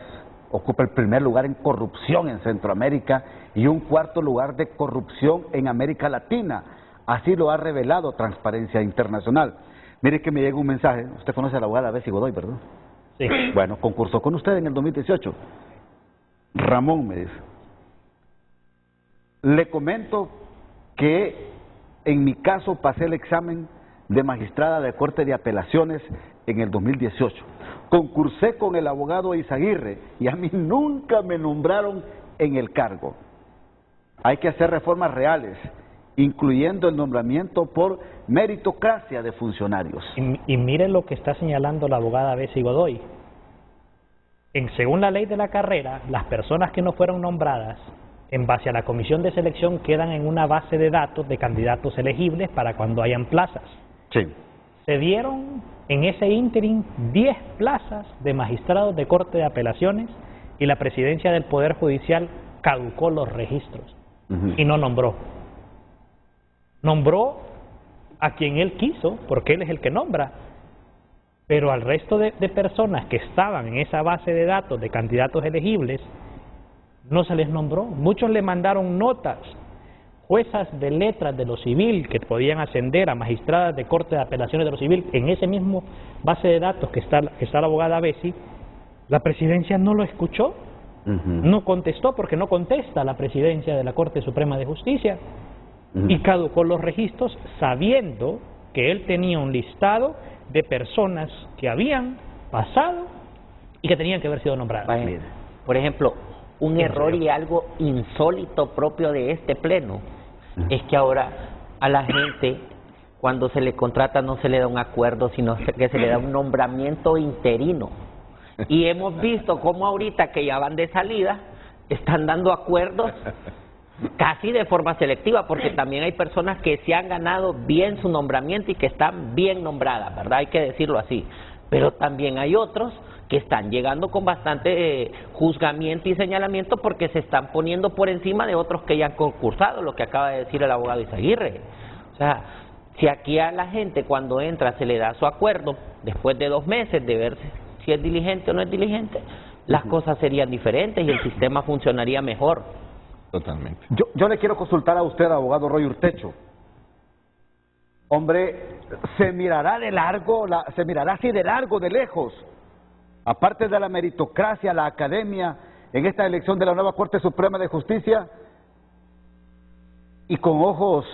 ocupa el primer lugar en corrupción en Centroamérica y un cuarto lugar de corrupción en América Latina. Así lo ha revelado Transparencia Internacional. Mire que me llega un mensaje. Usted conoce a la abogada Bessie Godoy, ¿verdad? Sí. Bueno, concursó con usted en el 2018. Ramón me dice. Le comento que en mi caso pasé el examen de magistrada de Corte de Apelaciones en el 2018. Concursé con el abogado Izaguirre y a mí nunca me nombraron en el cargo. Hay que hacer reformas reales, incluyendo el nombramiento por meritocracia de funcionarios. Y miren lo que está señalando la abogada Bessie Godoy. Según la ley de la carrera, las personas que no fueron nombradas en base a la comisión de selección quedan en una base de datos de candidatos elegibles para cuando hayan plazas. Sí. Se dieron en ese ínterin 10 plazas de magistrados de Corte de Apelaciones y la presidencia del Poder Judicial caducó los registros y no nombró. Nombró a quien él quiso, porque él es el que nombra, pero al resto de personas que estaban en esa base de datos de candidatos elegibles no se les nombró. Muchos le mandaron notas, juezas de letras de lo civil que podían ascender a magistradas de Corte de Apelaciones de lo civil, en ese mismo base de datos que está la abogada Bessie. La presidencia no lo escuchó, no contestó, porque no contesta la presidencia de la Corte Suprema de Justicia, y caducó los registros sabiendo que él tenía un listado de personas que habían pasado y que tenían que haber sido nombradas. Vaya, por ejemplo, un error y algo insólito propio de este pleno es que ahora a la gente, cuando se le contrata, no se le da un acuerdo, sino que se le da un nombramiento interino. Y hemos visto cómo ahorita que ya van de salida, están dando acuerdos casi de forma selectiva, porque también hay personas que se han ganado bien su nombramiento y que están bien nombradas, ¿verdad? Hay que decirlo así. Pero también hay otros que están llegando con bastante juzgamiento y señalamiento porque se están poniendo por encima de otros que ya han concursado, lo que acaba de decir el abogado Izaguirre. O sea, si aquí a la gente cuando entra se le da su acuerdo, después de 2 meses de ver si es diligente o no es diligente, las cosas serían diferentes y el sistema funcionaría mejor. Totalmente. Yo le quiero consultar a usted, abogado Roy Urtecho. Hombre, ¿se mirará de largo, se mirará así de largo, de lejos, aparte de la meritocracia, la academia, en esta elección de la nueva Corte Suprema de Justicia, y con ojos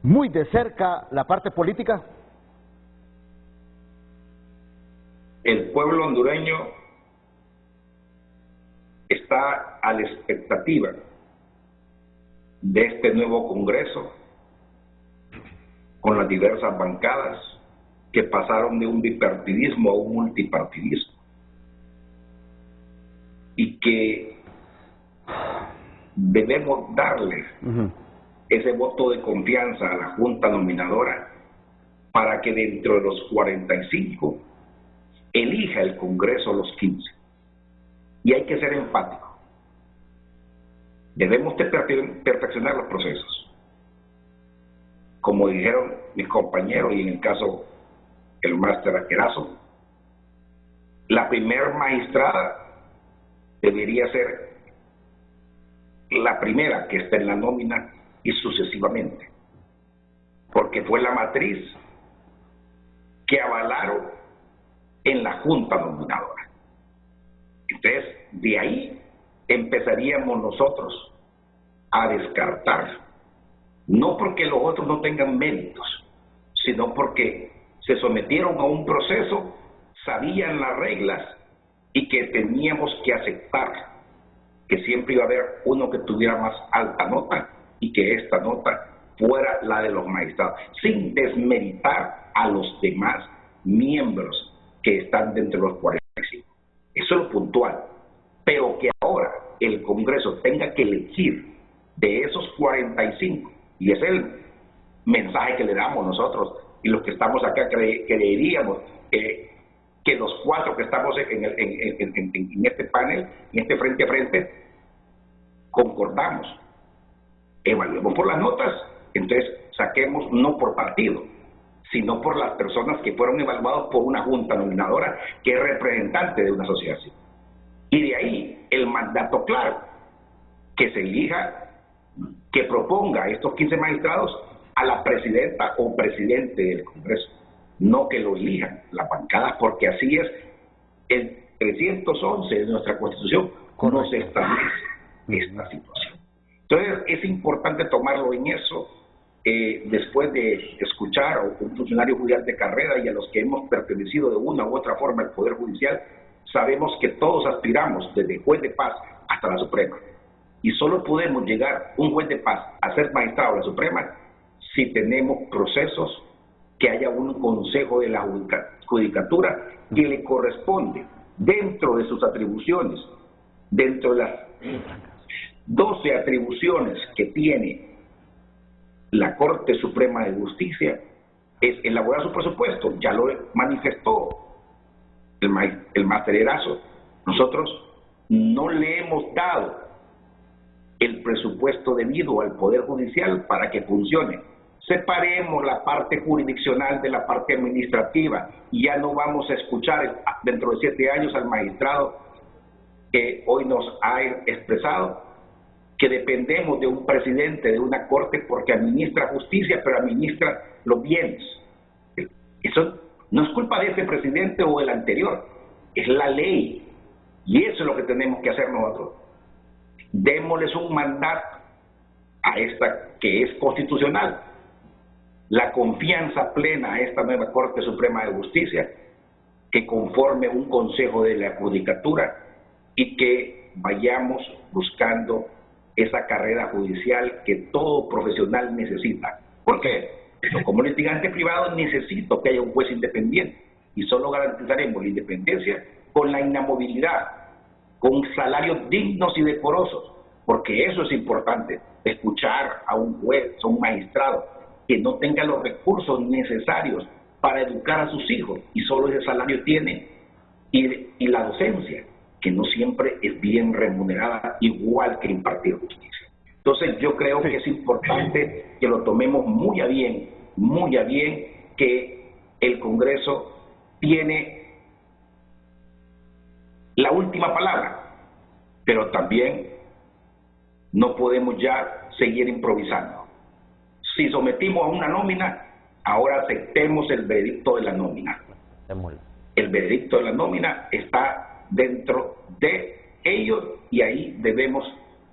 muy de cerca la parte política? El pueblo hondureño está a la expectativa de este nuevo Congreso, con las diversas bancadas que pasaron de un bipartidismo a un multipartidismo, y que debemos darle ese voto de confianza a la Junta Nominadora para que dentro de los 45 elija el Congreso los 15. Y hay que ser empático. Debemos perfeccionar los procesos. Como dijeron mis compañeros, y en el caso el máster Erazo, la primer magistrada debería ser la primera que esté en la nómina y sucesivamente, porque fue la matriz que avalaron en la Junta Nominadora. Entonces, de ahí empezaríamos nosotros a descartar, no porque los otros no tengan méritos, sino porque se sometieron a un proceso, sabían las reglas y que teníamos que aceptar que siempre iba a haber uno que tuviera más alta nota y que esta nota fuera la de los magistrados, sin desmeritar a los demás miembros que están dentro de los 45. Eso es lo puntual. Pero que ahora el Congreso tenga que elegir de esos 45, y es el mensaje que le damos nosotros y los que estamos acá, creeríamos que los 4 que estamos en este panel, en este frente a frente, concordamos. Evaluemos por las notas, entonces saquemos no por partido, sino por las personas que fueron evaluados por una Junta Nominadora que es representante de una sociedad civil. Y de ahí el mandato claro, que se elija, que proponga a estos 15 magistrados a la presidenta o presidente del Congreso, no que lo elijan las bancadas, porque así es. El 311 de nuestra Constitución nos establece esta situación. Entonces es importante tomarlo en eso. Después de escuchar a un funcionario judicial de carrera y a los que hemos pertenecido de una u otra forma al Poder Judicial, sabemos que todos aspiramos desde juez de paz hasta la Suprema. Y solo podemos llegar un juez de paz a ser magistrado de la Suprema si tenemos procesos, que haya un consejo de la judicatura que le corresponde dentro de sus atribuciones, dentro de las 12 atribuciones que tiene la Corte Suprema de Justicia, es elaborar su presupuesto. Ya lo manifestó el máster Erazo. Nosotros no le hemos dado el presupuesto debido al Poder Judicial para que funcione. Separemos la parte jurisdiccional de la parte administrativa y ya no vamos a escuchar dentro de 7 años al magistrado que hoy nos ha expresado que dependemos de un presidente de una corte porque administra justicia, pero administra los bienes. Eso no es culpa de ese presidente o el anterior, es la ley. Y eso es lo que tenemos que hacer nosotros. Démosles un mandato a esta que es constitucional, la confianza plena a esta nueva Corte Suprema de Justicia, que conforme un consejo de la judicatura y que vayamos buscando esa carrera judicial que todo profesional necesita. ¿Por qué? Yo como litigante privado necesito que haya un juez independiente y solo garantizaremos la independencia con la inamovilidad, con salarios dignos y decorosos, porque eso es importante, escuchar a un juez, a un magistrado, que no tenga los recursos necesarios para educar a sus hijos, y solo ese salario tiene, y la docencia, que no siempre es bien remunerada, igual que impartir justicia. Entonces yo creo que es importante que lo tomemos muy a bien, que el Congreso tiene la última palabra, pero también no podemos ya seguir improvisando. Si sometimos a una nómina, ahora aceptemos el veredicto de la nómina. El veredicto de la nómina está dentro de ellos y ahí debemos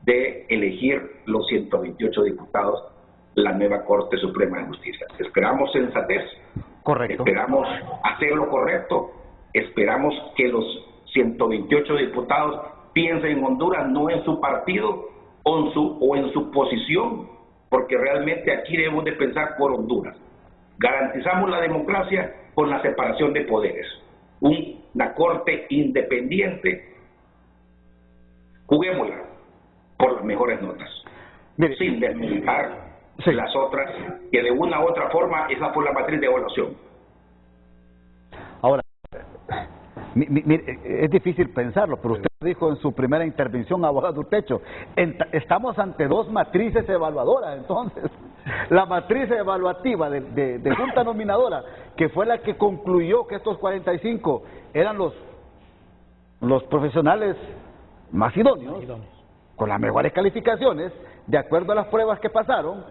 de elegir los 128 diputados la nueva Corte Suprema de Justicia. Esperamos sensatez, correcto. Esperamos hacer lo correcto, esperamos que los 128 diputados piensen en Honduras, no en su partido o en su posición, porque realmente aquí debemos de pensar por Honduras. Garantizamos la democracia con la separación de poderes, una Corte independiente, juguémosla por las mejores notas. Mire, sin desmilitar las otras, que de una u otra forma esa fue la matriz de evaluación. Ahora, es difícil pensarlo, pero usted dijo en su primera intervención, abogado Urtecho, estamos ante dos matrices evaluadoras. Entonces, la matriz evaluativa de Junta Nominadora, que fue la que concluyó que estos 45 eran los profesionales más idóneos, con las mejores calificaciones, de acuerdo a las pruebas que pasaron,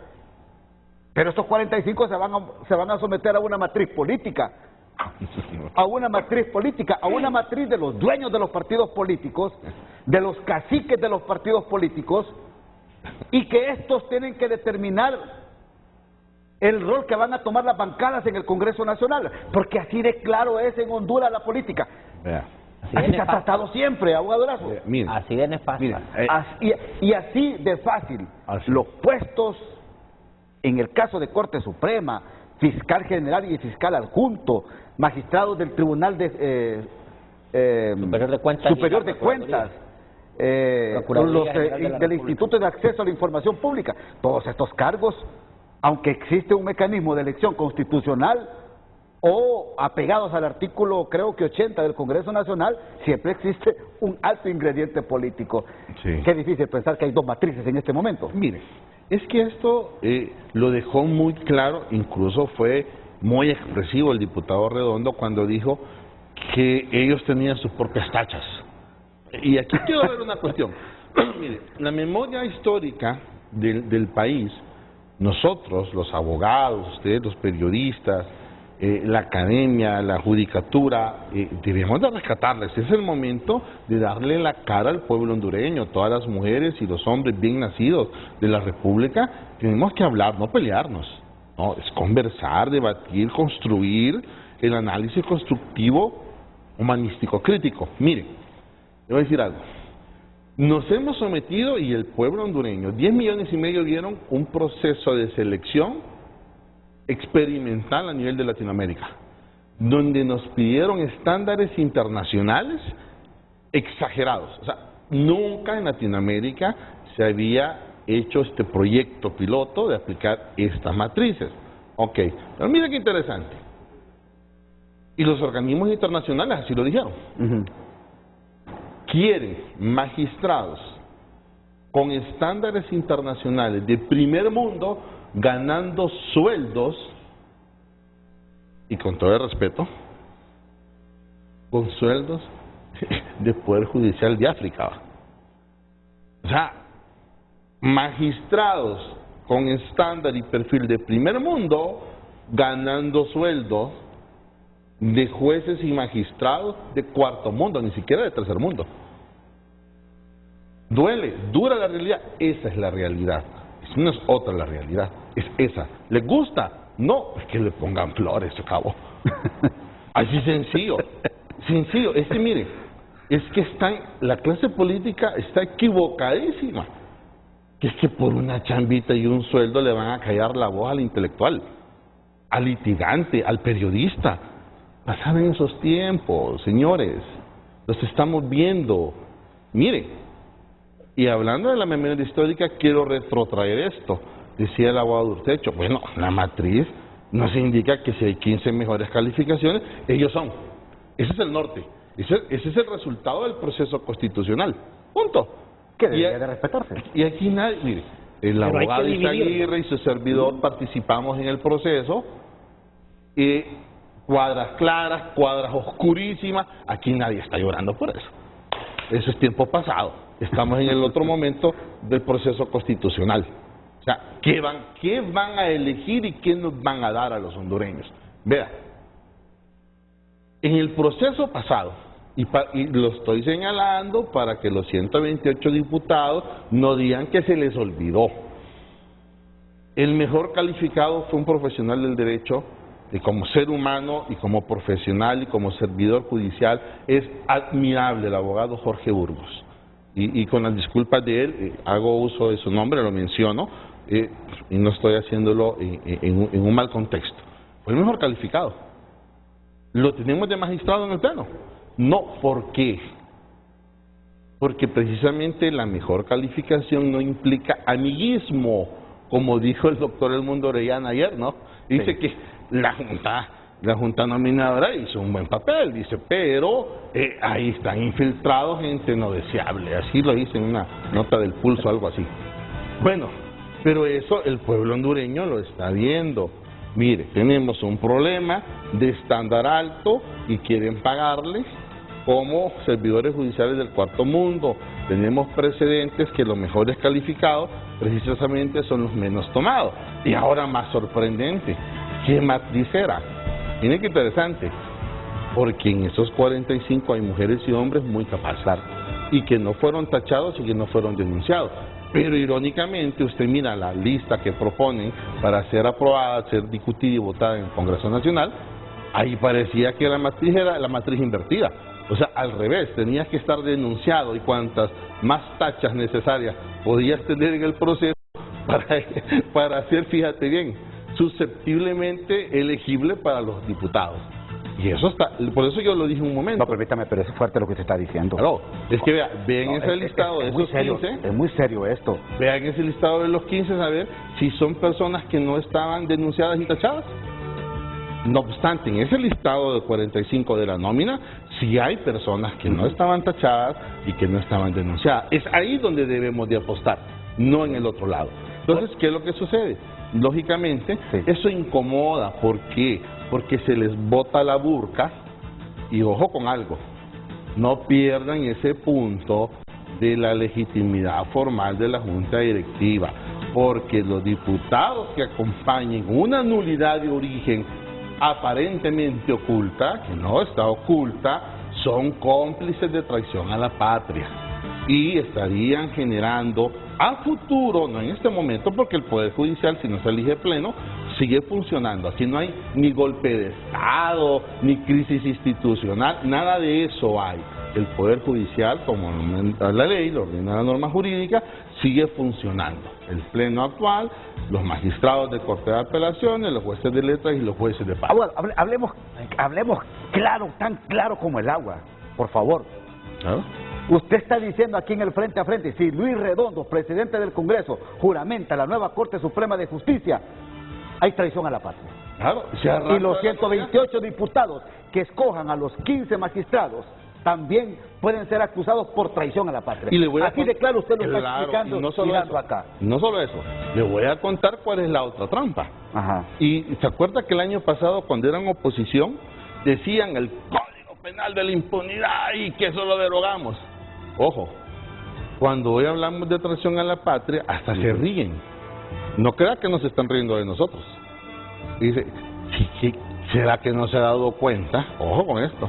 pero estos 45 se van a someter a una matriz política, a una matriz de los dueños de los partidos políticos, de los caciques de los partidos políticos, y que estos tienen que determinar el rol que van a tomar las bancadas en el Congreso Nacional, porque así de claro es en Honduras la política. Así se ha tratado siempre, abogado Lazo. Así de nefasto. Y así de fácil. Los puestos, en el caso de Corte Suprema, fiscal general y fiscal adjunto, magistrados del Tribunal Superior de Cuentas, del Instituto de Acceso a la Información Pública, todos estos cargos, aunque existe un mecanismo de elección constitucional o apegados al artículo, creo que 80 del Congreso Nacional, siempre existe un alto ingrediente político. Sí. Qué difícil pensar que hay dos matrices en este momento. Mire, es que esto lo dejó muy claro, incluso fue muy expresivo el diputado Redondo cuando dijo que ellos tenían sus propias tachas. Y aquí quiero ver una cuestión. Mire, la memoria histórica del país, nosotros, los abogados, ustedes, los periodistas, la academia, la judicatura, debemos de rescatarles. Es el momento de darle la cara al pueblo hondureño, todas las mujeres y los hombres bien nacidos de la República. Tenemos que hablar, no pelearnos, no, es conversar, debatir, construir el análisis constructivo, humanístico, crítico. Miren, le voy a decir algo. Nos hemos sometido, y el pueblo hondureño, 10,5 millones vieron un proceso de selección experimental a nivel de Latinoamérica, donde nos pidieron estándares internacionales exagerados. O sea, nunca en Latinoamérica se había hecho este proyecto piloto de aplicar estas matrices. Ok, pero mira qué interesante. Y los organismos internacionales así lo dijeron. Quieren magistrados con estándares internacionales de primer mundo, ganando sueldos, y con todo el respeto, con sueldos de Poder Judicial de África. O sea, magistrados con estándar y perfil de primer mundo, ganando sueldos de jueces y magistrados de cuarto mundo, ni siquiera de tercer mundo. Duele, dura la realidad, esa es la realidad. No es otra la realidad, es esa. ¿Les gusta? No, es que le pongan flores, cabo. Así sencillo. Sencillo, es que mire, es que la clase política está equivocadísima. Que es que por una chambita y un sueldo le van a callar la voz al intelectual, al litigante, al periodista. Pasaron esos tiempos, señores. los estamos viendo. Mire, y hablando de la memoria histórica, quiero retrotraer esto. Decía el abogado Urtecho, bueno, la matriz nos indica que si hay 15 mejores calificaciones, ellos son. Ese es el norte. Ese es el resultado del proceso constitucional. Punto. Que debería de respetarse. Y aquí nadie, mire, el abogado Izaguirre y su servidor participamos en el proceso, cuadras claras, cuadras oscurísimas, aquí nadie está llorando por eso. Eso es tiempo pasado. Estamos en el otro momento del proceso constitucional. O sea, ¿qué van a elegir y qué nos van a dar a los hondureños? Vea, en el proceso pasado, y lo estoy señalando para que los 128 diputados no digan que se les olvidó. El mejor calificado fue un profesional del derecho, y como ser humano, y como profesional, y como servidor judicial, es admirable el abogado Jorge Burgos. Y con las disculpas de él, hago uso de su nombre, lo menciono, y no estoy haciéndolo en un mal contexto. Fue el mejor calificado. ¿Lo tenemos de magistrado en el pleno? No, ¿por qué? Porque precisamente la mejor calificación no implica amiguismo, como dijo el doctor Edmundo Orellana ayer, ¿no? Dice que la Junta Nominadora hizo un buen papel, dice, pero ahí están infiltrados gente no deseable, así lo dice en una nota del Pulso, algo así. Bueno, pero eso el pueblo hondureño lo está viendo. Mire, tenemos un problema de estándar alto y quieren pagarles como servidores judiciales del cuarto mundo. Tenemos precedentes que los mejores calificados precisamente son los menos tomados. Y ahora más sorprendente, ¿qué matriz era? Miren qué interesante, porque en esos 45 hay mujeres y hombres muy capaces y que no fueron tachados y que no fueron denunciados. Pero irónicamente usted mira la lista que proponen para ser aprobada, ser discutida y votada en el Congreso Nacional, ahí parecía que la matriz era la matriz invertida. O sea, al revés, tenías que estar denunciado y cuantas más tachas necesarias podías tener en el proceso para ser, fíjate bien, susceptiblemente elegible para los diputados. Y eso está, por eso yo lo dije un momento. No, permítame, pero es fuerte lo que usted está diciendo. Claro, es que vean ese listado de esos 15. Es muy serio esto. Vean ese listado de los 15, a ver si son personas que no estaban denunciadas y tachadas. No obstante, en ese listado de 45 de la nómina, sí hay personas que no estaban tachadas y que no estaban denunciadas. Es ahí donde debemos de apostar, no en el otro lado. Entonces, ¿qué es lo que sucede? Lógicamente, eso incomoda. ¿Por qué? Porque se les bota la burka y ojo con algo, no pierdan ese punto de la legitimidad formal de la Junta Directiva, porque los diputados que acompañen una nulidad de origen aparentemente oculta, que no está oculta, son cómplices de traición a la patria y estarían generando a futuro, no en este momento, porque el Poder Judicial, si no se elige pleno, sigue funcionando. Aquí no hay ni golpe de Estado, ni crisis institucional, nada de eso hay. El Poder Judicial, como la ley, lo ordena la norma jurídica, sigue funcionando. El pleno actual, los magistrados de Corte de Apelaciones, los jueces de letras y los jueces de paz. Hablemos claro, tan claro como el agua, por favor. ¿Claro? Usted está diciendo aquí en el frente a frente, si Luis Redondo, presidente del Congreso, juramenta la nueva Corte Suprema de Justicia, hay traición a la patria. Claro, y los 128 diputados que escojan a los 15 magistrados también pueden ser acusados por traición a la patria. Así de claro usted lo está explicando no solo eso, acá. No solo eso, le voy a contar cuál es la otra trampa. Ajá. Y se acuerda que el año pasado, cuando eran oposición, decían el Código Penal de la impunidad y que eso lo derogamos. Ojo, cuando hoy hablamos de traición a la patria, hasta se ríen. No crea que nos están riendo de nosotros. Dice, ¿será que no se ha dado cuenta, ojo con esto,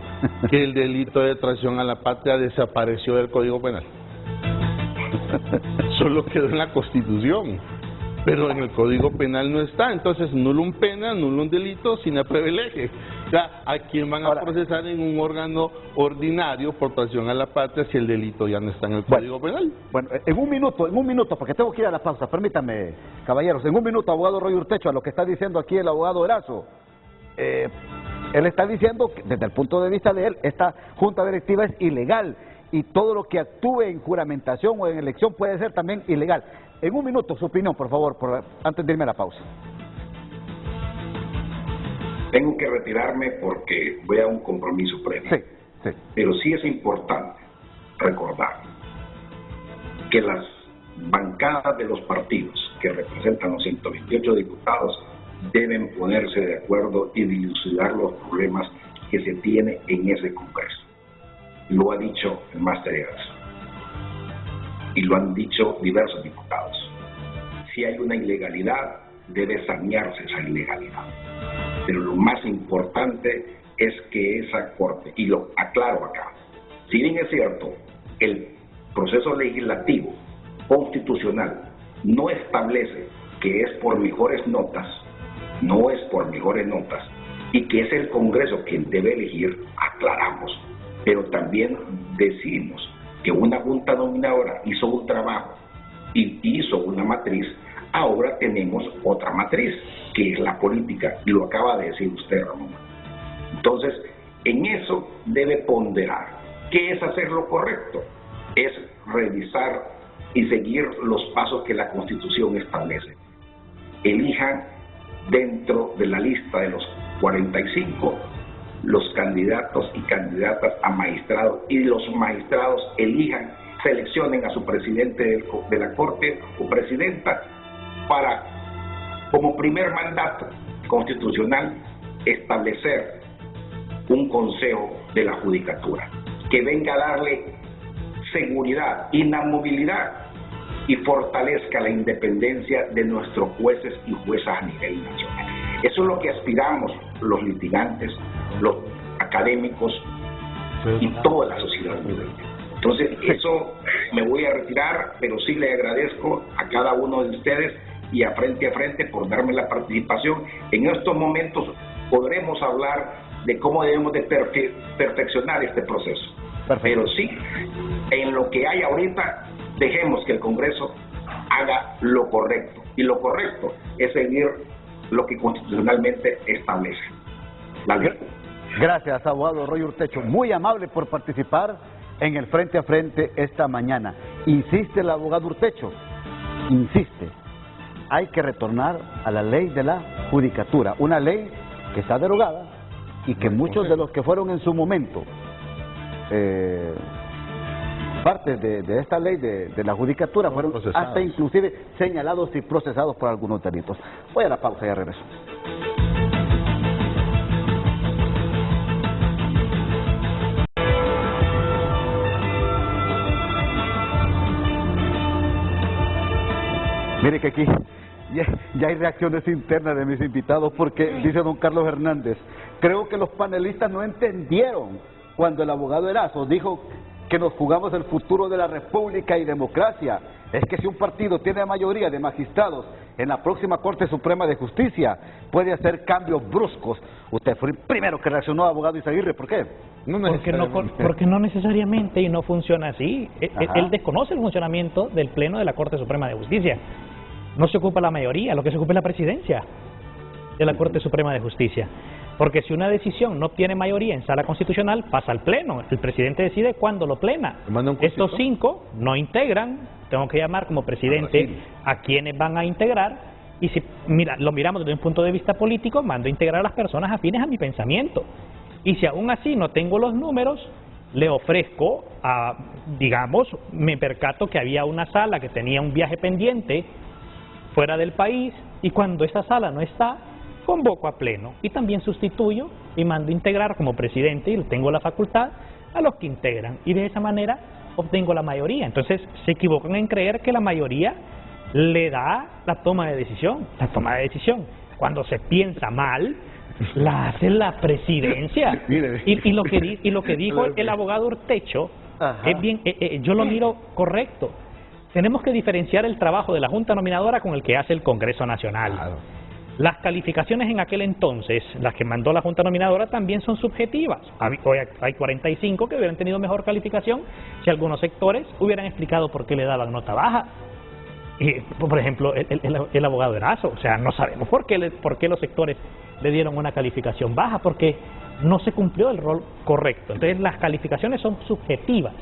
que el delito de traición a la patria desapareció del Código Penal? Solo quedó en la Constitución, pero en el Código Penal no está. Entonces, nullum pena, nullum delito, sine privilegio. O sea, ¿a quién van a procesar en un órgano ordinario por traición a la patria si el delito ya no está en el Código Penal? Bueno, en un minuto, porque tengo que ir a la pausa, permítame, caballeros, en un minuto, abogado Roy Urtecho, a lo que está diciendo aquí el abogado Erazo. él está diciendo que desde el punto de vista de él, esta junta directiva es ilegal y todo lo que actúe en juramentación o en elección puede ser también ilegal. En un minuto, su opinión, por favor, antes de irme a la pausa. Tengo que retirarme porque voy a un compromiso previo. Sí, sí. Pero sí es importante recordar que las bancadas de los partidos que representan los 128 diputados deben ponerse de acuerdo y dilucidar los problemas que se tiene en ese Congreso. Lo ha dicho el Máster Egas y lo han dicho diversos diputados. Si hay una ilegalidad, debe sanearse esa ilegalidad. Pero lo más importante es que esa Corte, y lo aclaro acá, si bien es cierto, el proceso legislativo constitucional no establece que es por mejores notas, no es por mejores notas, y que es el Congreso quien debe elegir, aclaramos, pero también decimos que una junta nominadora hizo un trabajo y hizo una matriz. Ahora tenemos otra matriz, que es la política, y lo acaba de decir usted, Ramón. Entonces, en eso debe ponderar. ¿Qué es hacer lo correcto? Es revisar y seguir los pasos que la Constitución establece. Elijan dentro de la lista de los 45 los candidatos y candidatas a magistrados, y los magistrados elijan, seleccionen a su presidente de la Corte o presidenta para, como primer mandato constitucional, establecer un consejo de la judicatura que venga a darle seguridad, inamovilidad y fortalezca la independencia de nuestros jueces y juezas a nivel nacional. Eso es lo que aspiramos los litigantes, los académicos y toda la sociedad. Entonces, eso me voy a retirar, pero sí le agradezco a cada uno de ustedes y a frente por darme la participación. En estos momentos podremos hablar de cómo debemos de perfeccionar este proceso. Perfecto. Pero sí, en lo que hay ahorita, dejemos que el Congreso haga lo correcto. Y lo correcto es seguir lo que constitucionalmente establece la ley. Gracias, abogado Roy Urtecho. Muy amable por participar en el Frente a Frente esta mañana. Insiste el abogado Urtecho, insiste. Hay que retornar a la ley de la judicatura, una ley que está derogada y que muchos de los que fueron en su momento parte de esta ley de la judicatura fueron hasta inclusive señalados y procesados por algunos delitos. Voy a la pausa y ya regreso. Mire que aquí ya hay reacciones internas de mis invitados porque dice don Carlos Hernández, creo que los panelistas no entendieron cuando el abogado Erazo dijo que nos jugamos el futuro de la república y democracia. Es que si un partido tiene mayoría de magistrados en la próxima Corte Suprema de Justicia, puede hacer cambios bruscos. Usted fue el primero que reaccionó, abogado Izaguirre, ¿por qué? Porque no necesariamente y no funciona así. Él desconoce el funcionamiento del Pleno de la Corte Suprema de Justicia. No se ocupa la mayoría, lo que se ocupa es la presidencia de la Corte Suprema de Justicia. Porque si una decisión no obtiene mayoría en sala constitucional, pasa al Pleno. El presidente decide cuándo lo plena. Estos 5 no integran, tengo que llamar como presidente a quienes van a integrar. Y si lo miramos desde un punto de vista político, mando a integrar a las personas afines a mi pensamiento. Y si aún así no tengo los números, le ofrezco, digamos, me percato que había una sala que tenía un viaje pendiente fuera del país, y cuando esa sala no está, convoco a Pleno y también sustituyo y mando integrar como presidente, y tengo la facultad, a los que integran, y de esa manera obtengo la mayoría. Entonces se equivocan en creer que la mayoría le da la toma de decisión. La toma de decisión, cuando se piensa mal, la hace la presidencia. Y lo que dijo el abogado Urtecho es bien, yo lo miro correcto. Tenemos que diferenciar el trabajo de la Junta Nominadora con el que hace el Congreso Nacional. Claro. Las calificaciones en aquel entonces, las que mandó la Junta Nominadora, también son subjetivas. Hoy hay 45 que hubieran tenido mejor calificación si algunos sectores hubieran explicado por qué le daban nota baja. Y, por ejemplo, el abogado Erazo, o sea, no sabemos por qué los sectores le dieron una calificación baja porque no se cumplió el rol correcto. Entonces las calificaciones son subjetivas,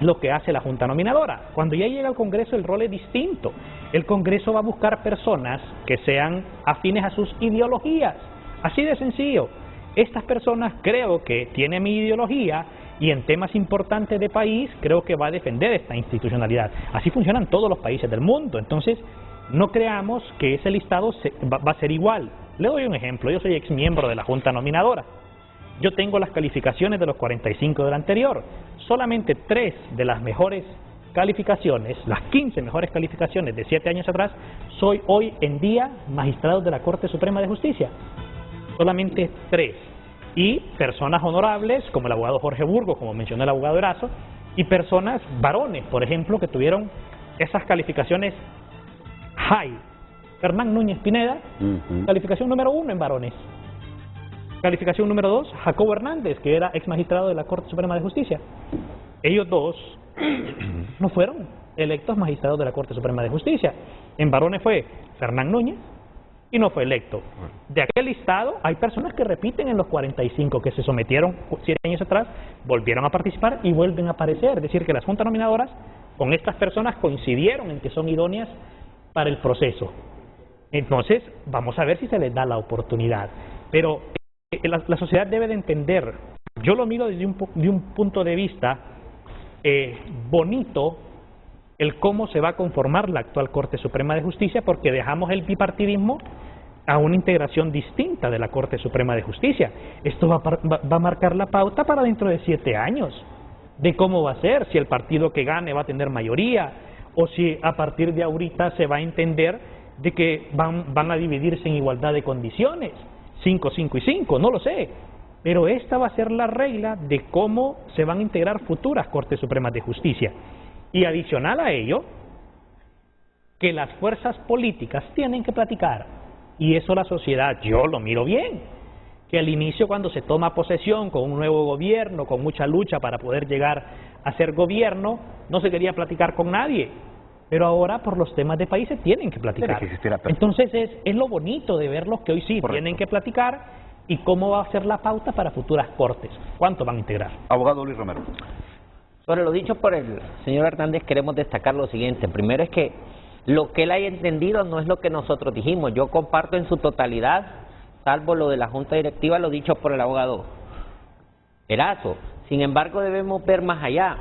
lo que hace la Junta Nominadora. Cuando ya llega al Congreso el rol es distinto. El Congreso va a buscar personas que sean afines a sus ideologías, así de sencillo. Estas personas creo que tienen mi ideología y en temas importantes de país creo que va a defender esta institucionalidad. Así funcionan todos los países del mundo. Entonces no creamos que ese listado va a ser igual. Le doy un ejemplo. Yo soy ex miembro de la Junta Nominadora. Yo tengo las calificaciones de los 45 del anterior. Solamente 3 de las mejores calificaciones, las 15 mejores calificaciones de 7 años atrás, soy hoy en día magistrado de la Corte Suprema de Justicia. Solamente 3. Y personas honorables, como el abogado Jorge Burgos, como mencionó el abogado Erazo, y personas varones, por ejemplo, que tuvieron esas calificaciones high. Fernán Núñez Pineda, calificación número 1 en varones. Calificación número 2, Jacobo Hernández, que era ex magistrado de la Corte Suprema de Justicia. Ellos dos no fueron electos magistrados de la Corte Suprema de Justicia. En varones fue Fernán Núñez y no fue electo. De aquel listado hay personas que repiten en los 45 que se sometieron 7 años atrás, volvieron a participar y vuelven a aparecer. Es decir, que las juntas nominadoras con estas personas coincidieron en que son idóneas para el proceso. Entonces, vamos a ver si se les da la oportunidad. Pero la sociedad debe de entender, yo lo miro desde un punto de vista bonito, el cómo se va a conformar la actual Corte Suprema de Justicia, porque dejamos el bipartidismo a una integración distinta de la Corte Suprema de Justicia. Esto va a marcar la pauta para dentro de 7 años, de cómo va a ser, si el partido que gane va a tener mayoría, o si a partir de ahorita se va a entender de que van a dividirse en igualdad de condiciones. 5, 5 y 5, no lo sé. Pero esta va a ser la regla de cómo se van a integrar futuras Cortes Supremas de Justicia. Y adicional a ello, que las fuerzas políticas tienen que platicar. Y eso la sociedad, yo lo miro bien. Que al inicio, cuando se toma posesión con un nuevo gobierno, con mucha lucha para poder llegar a ser gobierno, no se quería platicar con nadie. Pero ahora por los temas de país se tienen que platicar. Entonces es lo bonito de verlos que hoy sí tienen que platicar y cómo va a ser la pauta para futuras cortes. ¿Cuánto van a integrar? Abogado Luis Romero. Sobre lo dicho por el señor Hernández queremos destacar lo siguiente. Primero es que lo que él haya entendido no es lo que nosotros dijimos. Yo comparto en su totalidad, salvo lo de la Junta Directiva, lo dicho por el abogado Erazo. Sin embargo, debemos ver más allá.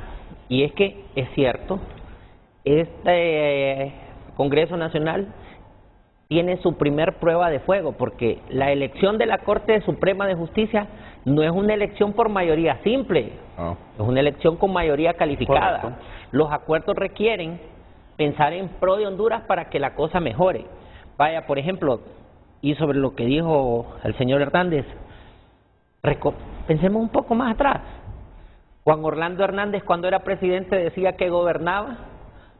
Y es que es cierto, este Congreso Nacional tiene su primer prueba de fuego, porque la elección de la Corte Suprema de Justicia no es una elección por mayoría simple, es una elección con mayoría calificada. Correcto. Los acuerdos requieren pensar en pro de Honduras para que la cosa mejore. Vaya, por ejemplo, y sobre lo que dijo el señor Hernández, pensemos un poco más atrás. Juan Orlando Hernández, cuando era presidente, decía que gobernaba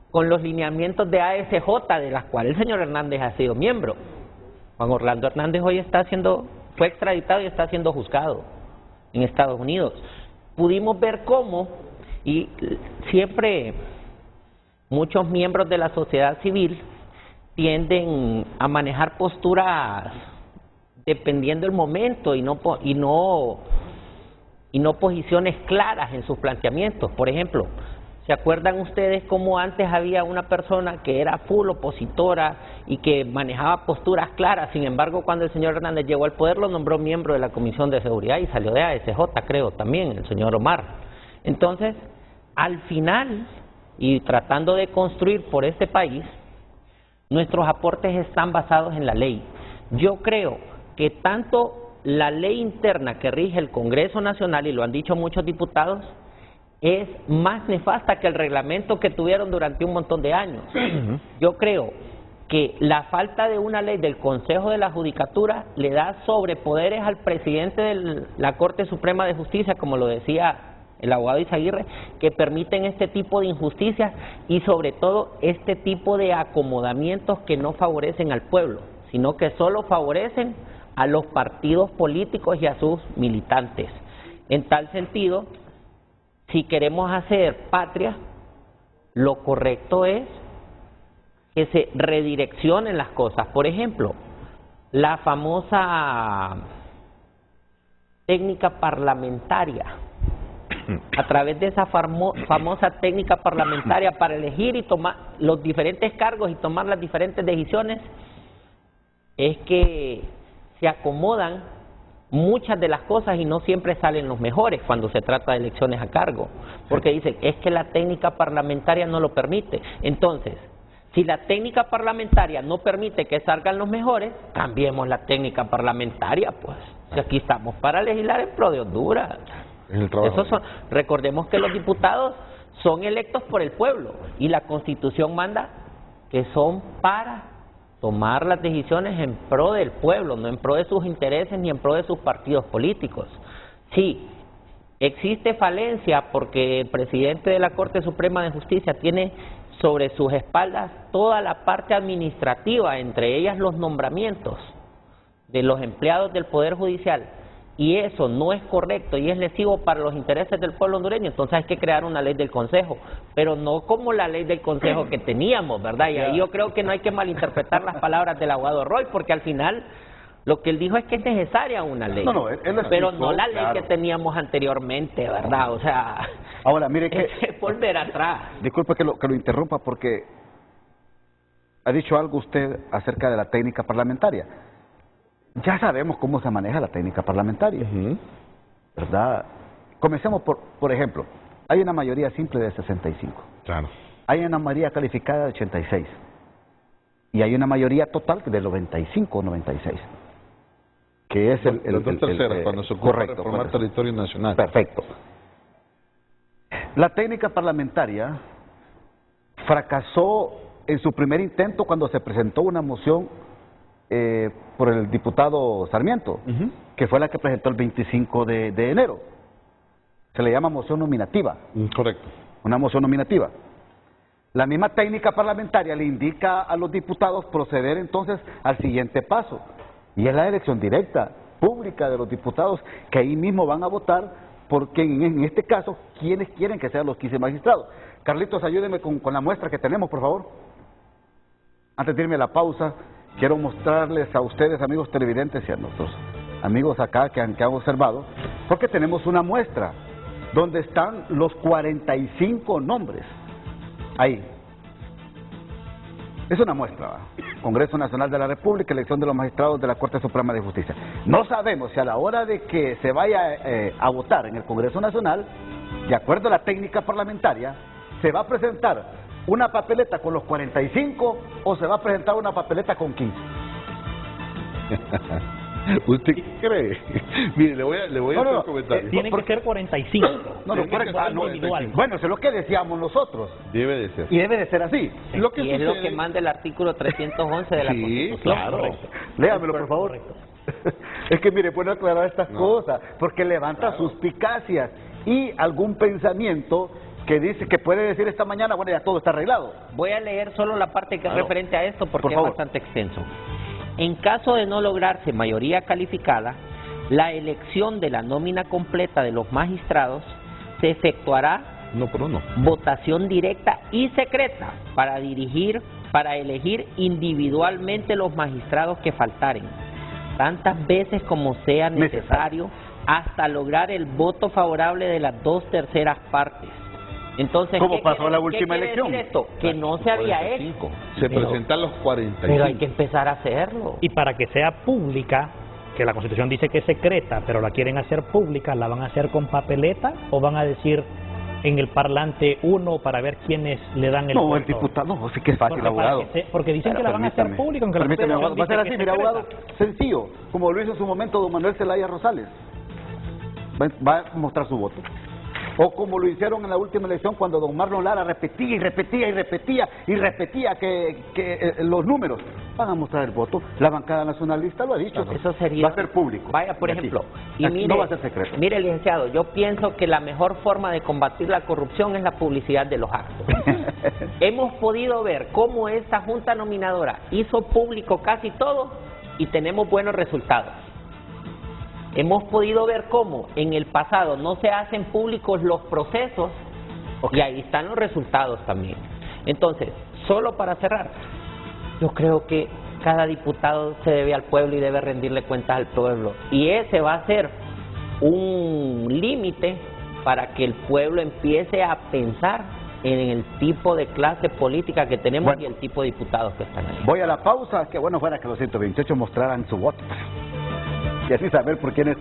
con los lineamientos de ASJ, de las cuales el señor Hernández ha sido miembro. Juan Orlando Hernández hoy fue extraditado y está siendo juzgado en Estados Unidos. Pudimos ver cómo, y siempre muchos miembros de la sociedad civil tienden a manejar posturas dependiendo del momento y no posiciones claras en sus planteamientos. Por ejemplo, ¿se acuerdan ustedes cómo antes había una persona que era full opositora y que manejaba posturas claras? Sin embargo, cuando el señor Hernández llegó al poder, lo nombró miembro de la Comisión de Seguridad y salió de ASJ, creo, también, el señor Omar. Entonces, al final, y tratando de construir por este país, nuestros aportes están basados en la ley. Yo creo que tanto la ley interna que rige el Congreso Nacional, y lo han dicho muchos diputados, es más nefasta que el reglamento que tuvieron durante un montón de años. Yo creo que la falta de una ley del Consejo de la Judicatura le da sobrepoderes al presidente de la Corte Suprema de Justicia, como lo decía el abogado Izaguirre, que permiten este tipo de injusticias y sobre todo este tipo de acomodamientos que no favorecen al pueblo, sino que solo favorecen a los partidos políticos y a sus militantes. En tal sentido, si queremos hacer patria, lo correcto es que se redireccionen las cosas. Por ejemplo, la famosa técnica parlamentaria. A través de esa famosa técnica parlamentaria para elegir y tomar los diferentes cargos y tomar las diferentes decisiones, es que se acomodan muchas de las cosas y no siempre salen los mejores cuando se trata de elecciones a cargo, porque dicen, es que la técnica parlamentaria no lo permite. Entonces, si la técnica parlamentaria no permite que salgan los mejores, cambiemos la técnica parlamentaria, pues. Si aquí estamos para legislar en pro de Honduras. Recordemos que los diputados son electos por el pueblo y la Constitución manda que son para tomar las decisiones en pro del pueblo, no en pro de sus intereses ni en pro de sus partidos políticos. Sí, existe falencia porque el presidente de la Corte Suprema de Justicia tiene sobre sus espaldas toda la parte administrativa, entre ellas los nombramientos de los empleados del Poder Judicial, y eso no es correcto y es lesivo para los intereses del pueblo hondureño. Entonces hay que crear una ley del Consejo, pero no como la ley del Consejo que teníamos, ¿verdad? Y ahí yo creo que no hay que malinterpretar las palabras del abogado Roy, porque al final lo que él dijo es que es necesaria una ley, pero no la ley que teníamos anteriormente, ¿verdad? O sea, ahora mire que es volver atrás. Disculpe que lo interrumpa, porque ha dicho algo usted acerca de la técnica parlamentaria. Ya sabemos cómo se maneja la técnica parlamentaria, ¿verdad? Comencemos por ejemplo, hay una mayoría simple de 65. Claro. Hay una mayoría calificada de 86. Y hay una mayoría total de 95 o 96. Que es las dos terceras, cuando se ocupa correcto, reformar territorio nacional. Perfecto. La técnica parlamentaria fracasó en su primer intento cuando se presentó una moción por el diputado Sarmiento, que fue la que presentó el 25 de enero. Se le llama moción nominativa. Correcto. Una moción nominativa. La misma técnica parlamentaria le indica a los diputados proceder entonces al siguiente paso, y es la elección directa, pública de los diputados, que ahí mismo van a votar, porque en este caso, ¿quiénes quieren que sean los 15 magistrados? Carlitos, ayúdeme con la muestra que tenemos, por favor. Antes de irme a la pausa, quiero mostrarles a ustedes, amigos televidentes, y a nuestros amigos acá que han observado, porque tenemos una muestra donde están los 45 nombres. Ahí. Es una muestra, ¿va? Congreso Nacional de la República, elección de los magistrados de la Corte Suprema de Justicia. No sabemos si a la hora de que se vaya a votar en el Congreso Nacional, de acuerdo a la técnica parlamentaria, se va a presentar una papeleta con los 45 o se va a presentar una papeleta con 15. ¿Usted qué cree? Mire, le voy a hacer un comentario. Tiene que ser 45. Individual. Bueno, eso es lo que decíamos nosotros. Debe de ser. Y debe de ser así. Sí, lo que y es lo que manda el artículo 311 de la Constitución. Claro. Léamelo, por favor. Es que mire, puede aclarar estas cosas, porque levanta suspicacias y algún pensamiento que dice, que puede decir esta mañana, bueno, ya todo está arreglado. Voy a leer solo la parte que es referente a esto, porque es bastante extenso. En caso de no lograrse mayoría calificada, la elección de la nómina completa de los magistrados se efectuará votación directa y secreta para elegir individualmente los magistrados que faltaren, tantas veces como sea necesario, hasta lograr el voto favorable de las 2/3 partes. Entonces, ¿cómo pasó la última elección? Esto? Que no se había hecho. Se presentan los 45. Pero hay que empezar a hacerlo. Y para que sea pública, que la Constitución dice que es secreta, pero la quieren hacer pública, ¿la van a hacer con papeleta o van a decir en el parlante uno para ver quiénes le dan el voto? No, el diputado, no, sí que es fácil, abogado. Porque dicen que la van a hacer pública, aunque la Constitución va a ser así, mira, abogado, sencillo, como lo hizo en su momento don Manuel Zelaya Rosales. Va a mostrar su voto. O como lo hicieron en la última elección cuando don Marlon Lara repetía que los números van a mostrar el voto. La bancada nacionalista lo ha dicho. Eso sería, va a ser público. Vaya, por ejemplo, y mire, no va a ser secreto. Mire, licenciado, yo pienso que la mejor forma de combatir la corrupción es la publicidad de los actos. Hemos podido ver cómo esta junta nominadora hizo público casi todo y tenemos buenos resultados. Hemos podido ver cómo en el pasado no se hacen públicos los procesos y ahí están los resultados también. Entonces, solo para cerrar, yo creo que cada diputado se debe al pueblo y debe rendirle cuentas al pueblo. Y ese va a ser un límite para que el pueblo empiece a pensar en el tipo de clase política que tenemos y el tipo de diputados que están ahí. Voy a la pausa, que bueno fuera que los 128 mostraran su voto. Y así saber por quiénes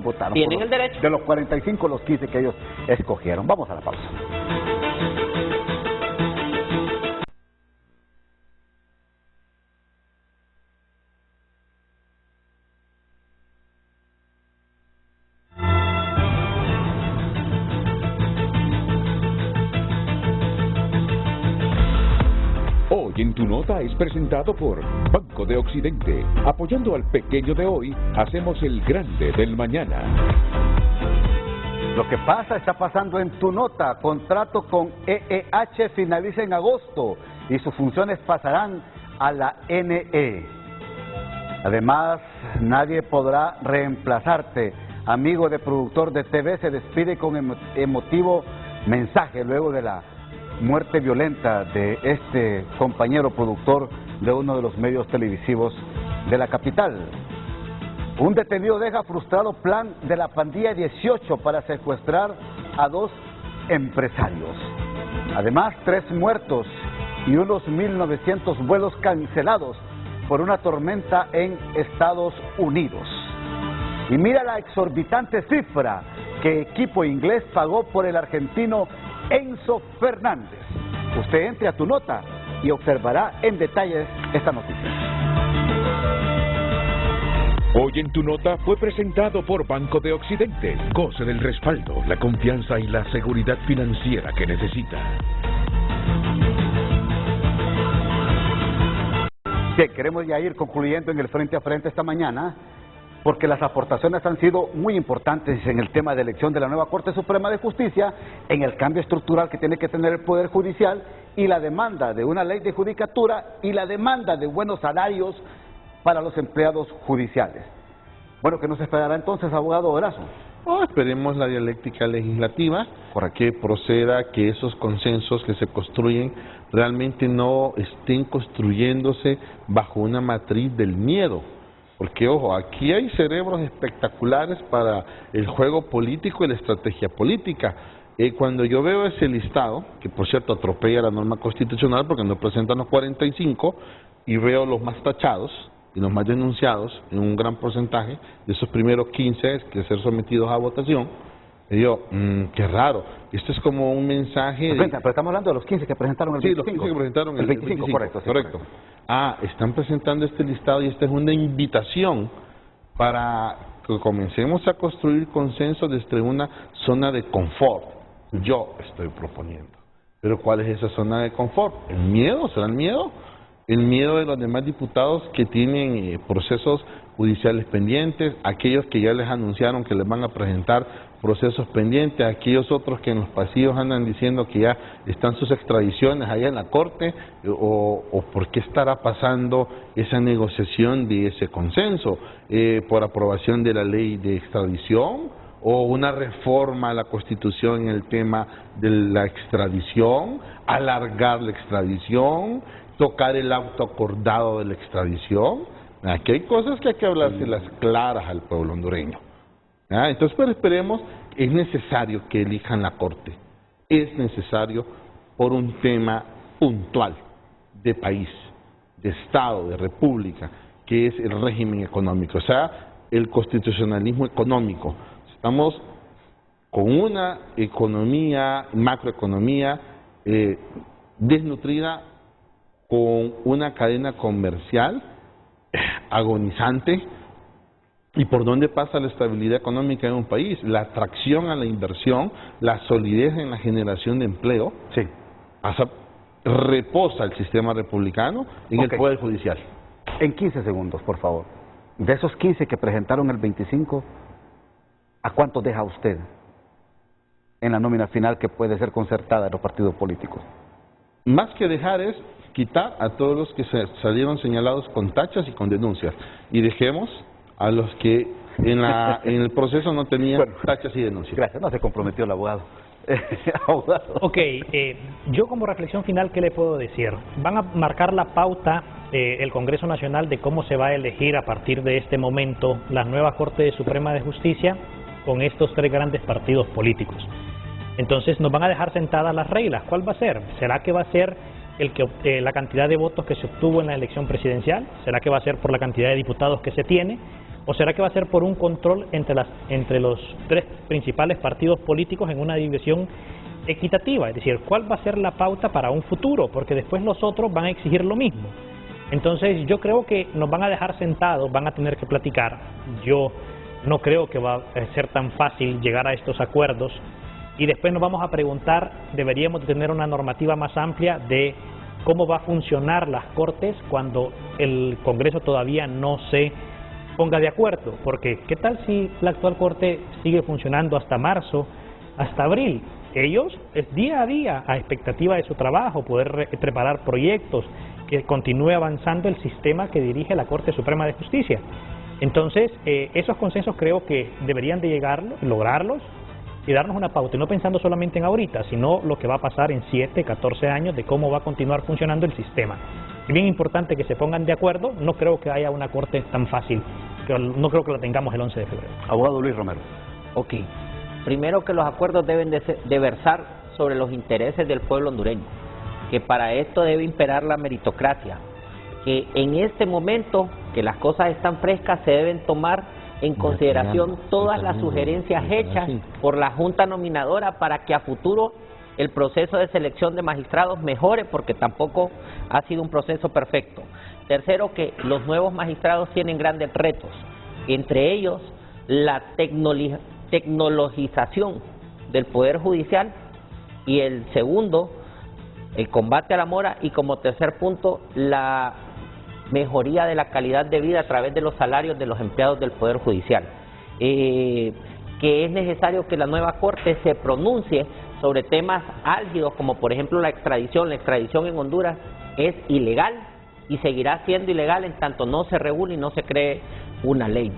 votaron. Tienen el derecho. De los 45, los 15 que ellos escogieron. Vamos a la pausa. Hoy en Tu Nota es presentado por Banco de Occidente. Apoyando al pequeño de hoy, hacemos el grande del mañana. Lo que pasa está pasando en Tu Nota. Contrato con EEH finaliza en agosto y sus funciones pasarán a la NE. Además, nadie podrá reemplazarte. Amigo de productor de TV se despide con emotivo mensaje luego de la muerte violenta de este compañero productor de uno de los medios televisivos de la capital. Un detenido deja frustrado plan de la pandilla 18 para secuestrar a 2 empresarios. Además, 3 muertos y unos 1.900 vuelos cancelados por una tormenta en Estados Unidos. Y mira la exorbitante cifra que equipo inglés pagó por el argentino Enzo Fernández. Usted entre a Tu Nota y observará en detalles esta noticia. Hoy en Tu Nota fue presentado por Banco de Occidente. Goce del respaldo, la confianza y la seguridad financiera que necesita. Bien, queremos ya ir concluyendo en el frente a frente esta mañana, porque las aportaciones han sido muy importantes en el tema de elección de la nueva Corte Suprema de Justicia, en el cambio estructural que tiene que tener el Poder Judicial y la demanda de una ley de judicatura y la demanda de buenos salarios para los empleados judiciales. Bueno, ¿qué nos esperará entonces, abogado Erazo? Esperemos la dialéctica legislativa que proceda, que esos consensos que se construyen realmente no estén construyéndose bajo una matriz del miedo. Porque, ojo, aquí hay cerebros espectaculares para el juego político y la estrategia política. Cuando yo veo ese listado, que por cierto atropella la norma constitucional porque no presentan los 45, y veo los más tachados y los más denunciados en un gran porcentaje de esos primeros 15 que ser sometidos a votación, y digo, qué raro. Esto es como un mensaje... Pero estamos hablando de los 15 que presentaron el 25. Sí, los 15 que presentaron el 25, correcto. Sí, correcto. Están presentando este listado y esta es una invitación para que comencemos a construir consenso desde una zona de confort. Yo estoy proponiendo. Pero ¿cuál es esa zona de confort? ¿El miedo? ¿Será el miedo? El miedo de los demás diputados que tienen procesos judiciales pendientes, aquellos que ya les anunciaron que les van a presentar procesos pendientes, aquellos otros que en los pasillos andan diciendo que ya están sus extradiciones allá en la corte, o por qué estará pasando esa negociación de ese consenso, por aprobación de la ley de extradición, o una reforma a la Constitución en el tema de la extradición, alargar la extradición, tocar el auto acordado de la extradición. Aquí hay cosas que hay que hablárselas claras al pueblo hondureño. Entonces, pero esperemos, es necesario que elijan la Corte. Es necesario por un tema puntual de país, de Estado, de República, que es el régimen económico, o sea, el constitucionalismo económico. Estamos con una economía, macroeconomía desnutrida, con una cadena comercial agonizante. ¿Y por dónde pasa la estabilidad económica en un país? La atracción a la inversión, la solidez en la generación de empleo, reposa el sistema republicano en el Poder Judicial. En 15 segundos, por favor. De esos 15 que presentaron el 25, ¿a cuántos deja usted en la nómina final que puede ser concertada de los partidos políticos? Más que dejar es quitar a todos los que salieron señalados con tachas y con denuncias. Y dejemos a los que en el proceso no tenían tachas y denuncias. Gracias, no se comprometió el abogado. Ok, yo como reflexión final, ¿qué le puedo decir? Van a marcar la pauta el Congreso Nacional de cómo se va a elegir a partir de este momento la nueva Corte Suprema de Justicia con estos tres grandes partidos políticos. Entonces nos van a dejar sentadas las reglas. ¿Cuál va a ser? ¿Será que va a ser la cantidad de votos que se obtuvo en la elección presidencial? ¿Será que va a ser por la cantidad de diputados que se tiene? ¿O será que va a ser por un control entre los tres principales partidos políticos en una división equitativa? Es decir, ¿cuál va a ser la pauta para un futuro? Porque después los otros van a exigir lo mismo. Entonces yo creo que nos van a dejar sentados, van a tener que platicar. Yo no creo que va a ser tan fácil llegar a estos acuerdos. Y después nos vamos a preguntar, deberíamos tener una normativa más amplia de cómo va a funcionar las Cortes cuando el Congreso todavía no se ponga de acuerdo. Porque ¿qué tal si la actual Corte sigue funcionando hasta marzo, hasta abril? Ellos es día a día a expectativa de su trabajo, poder preparar proyectos, que continúe avanzando el sistema que dirige la Corte Suprema de Justicia. Entonces, esos consensos creo que deberían de lograrlos y darnos una pauta, y no pensando solamente en ahorita, sino lo que va a pasar en 7, 14 años de cómo va a continuar funcionando el sistema. Es bien importante que se pongan de acuerdo, no creo que haya una Corte tan fácil, no creo que la tengamos el 11 de febrero. Abogado Luis Romero. Ok, primero que los acuerdos deben de versar sobre los intereses del pueblo hondureño, que para esto debe imperar la meritocracia, que en este momento que las cosas están frescas se deben tomar en consideración todas las sugerencias hechas por la Junta Nominadora para que a futuro el proceso de selección de magistrados mejore, porque tampoco ha sido un proceso perfecto. Tercero, que los nuevos magistrados tienen grandes retos, entre ellos la tecnologización del Poder Judicial, y el segundo, el combate a la mora, y como tercer punto, la mejoría de la calidad de vida a través de los salarios de los empleados del Poder Judicial. Que es necesario que la nueva Corte se pronuncie sobre temas álgidos, como por ejemplo la extradición. La extradición en Honduras es ilegal y seguirá siendo ilegal en tanto no se regule y no se cree una ley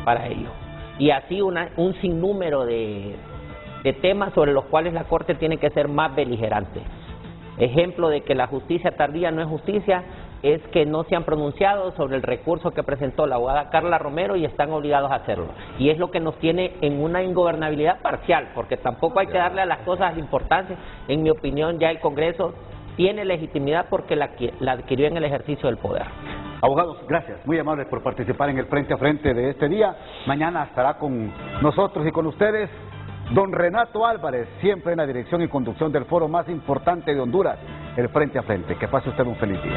para ello. Y así un sinnúmero de temas sobre los cuales la Corte tiene que ser más beligerante. Ejemplo de que la justicia tardía no es justicia es que no se han pronunciado sobre el recurso que presentó la abogada Carla Romero y están obligados a hacerlo. Y es lo que nos tiene en una ingobernabilidad parcial, porque tampoco hay que darle a las cosas la importancia. En mi opinión, ya el Congreso tiene legitimidad porque la adquirió en el ejercicio del poder. Abogados, gracias, muy amables por participar en el Frente a Frente de este día. Mañana estará con nosotros y con ustedes don Renato Álvarez, siempre en la dirección y conducción del foro más importante de Honduras, el Frente a Frente. Que pase usted un feliz día.